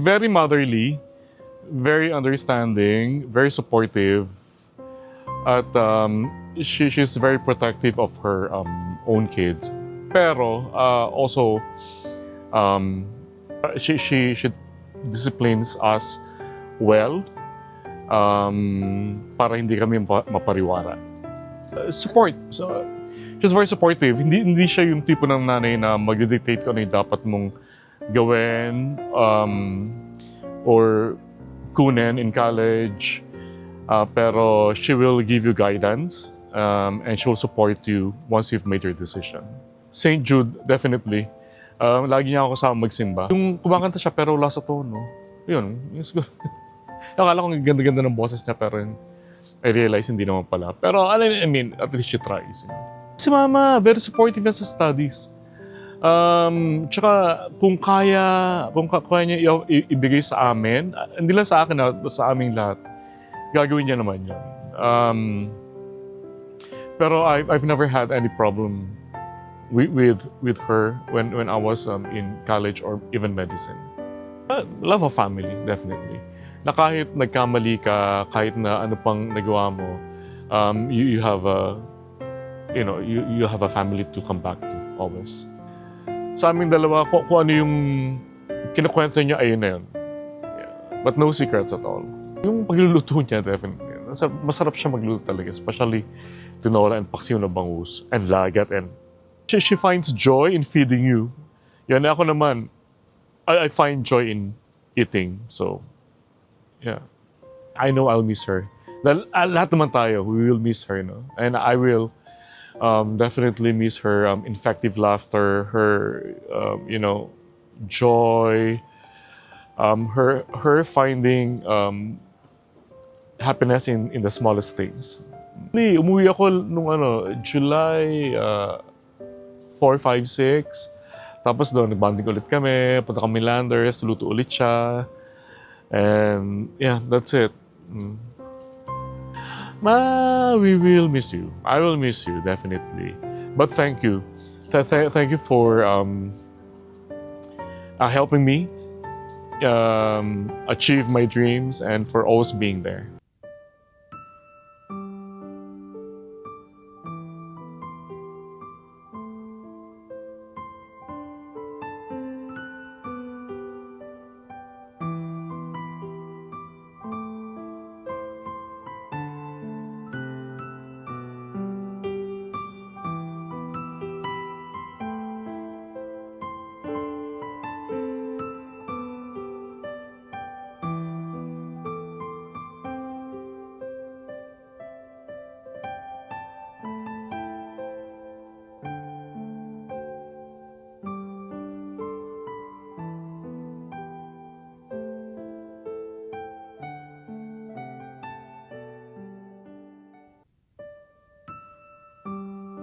Very motherly, very understanding, very supportive, at she's very protective of her own kids. Pero also she disciplines us well para hindi kami mapariwara. Support. So she's very supportive. Hindi siya yung tipo ng nanay na mag-dictate kung ano yung dapat mong gawin or kunin in college, pero she will give you guidance and she will support you once you've made your decision. St. Jude, definitely. Lagi niya ako kasama magsimba. Yung kumakanta siya pero wala sa tono, yun. Akala ko ang ganda-ganda ng boses niya pero I realize hindi naman pala. Pero I mean, at least she tries. Si Mama, very supportive yan sa studies. Tsaka kung kaya niya ibigay sa amin, hindi lang sa akin, sa aming lahat, gagawin niya naman yan. Pero I've never had any problem with her when I was in college or even medicine. Love of family, definitely. Na kahit nagkamali ka, kahit na ano pang nagawa mo, you have a, you have a family to come back to always. Sa aming dalawa, kung ano yung kinukwento niya, ayun na yun. Yeah. But no secrets at all. Yung pagluluto niya, definitely. Masarap siya magluto talaga, especially tinola and paksiw na bangus and lagat. And she finds joy in feeding you. Yan, ako naman, I find joy in eating. So, yeah. I know I'll miss her. Lahat naman tayo, we will miss her, no? And I will definitely miss her infective laughter, her, joy, her finding happiness in the smallest things. Umuwi ako nung July 4, 5, 6. Tapos doon, nagbanding ulit kami, punta kami Landers, luto ulit siya. And yeah, that's it. We will miss you. I will miss you, definitely. But thank you. Thank you for helping me achieve my dreams and for always being there.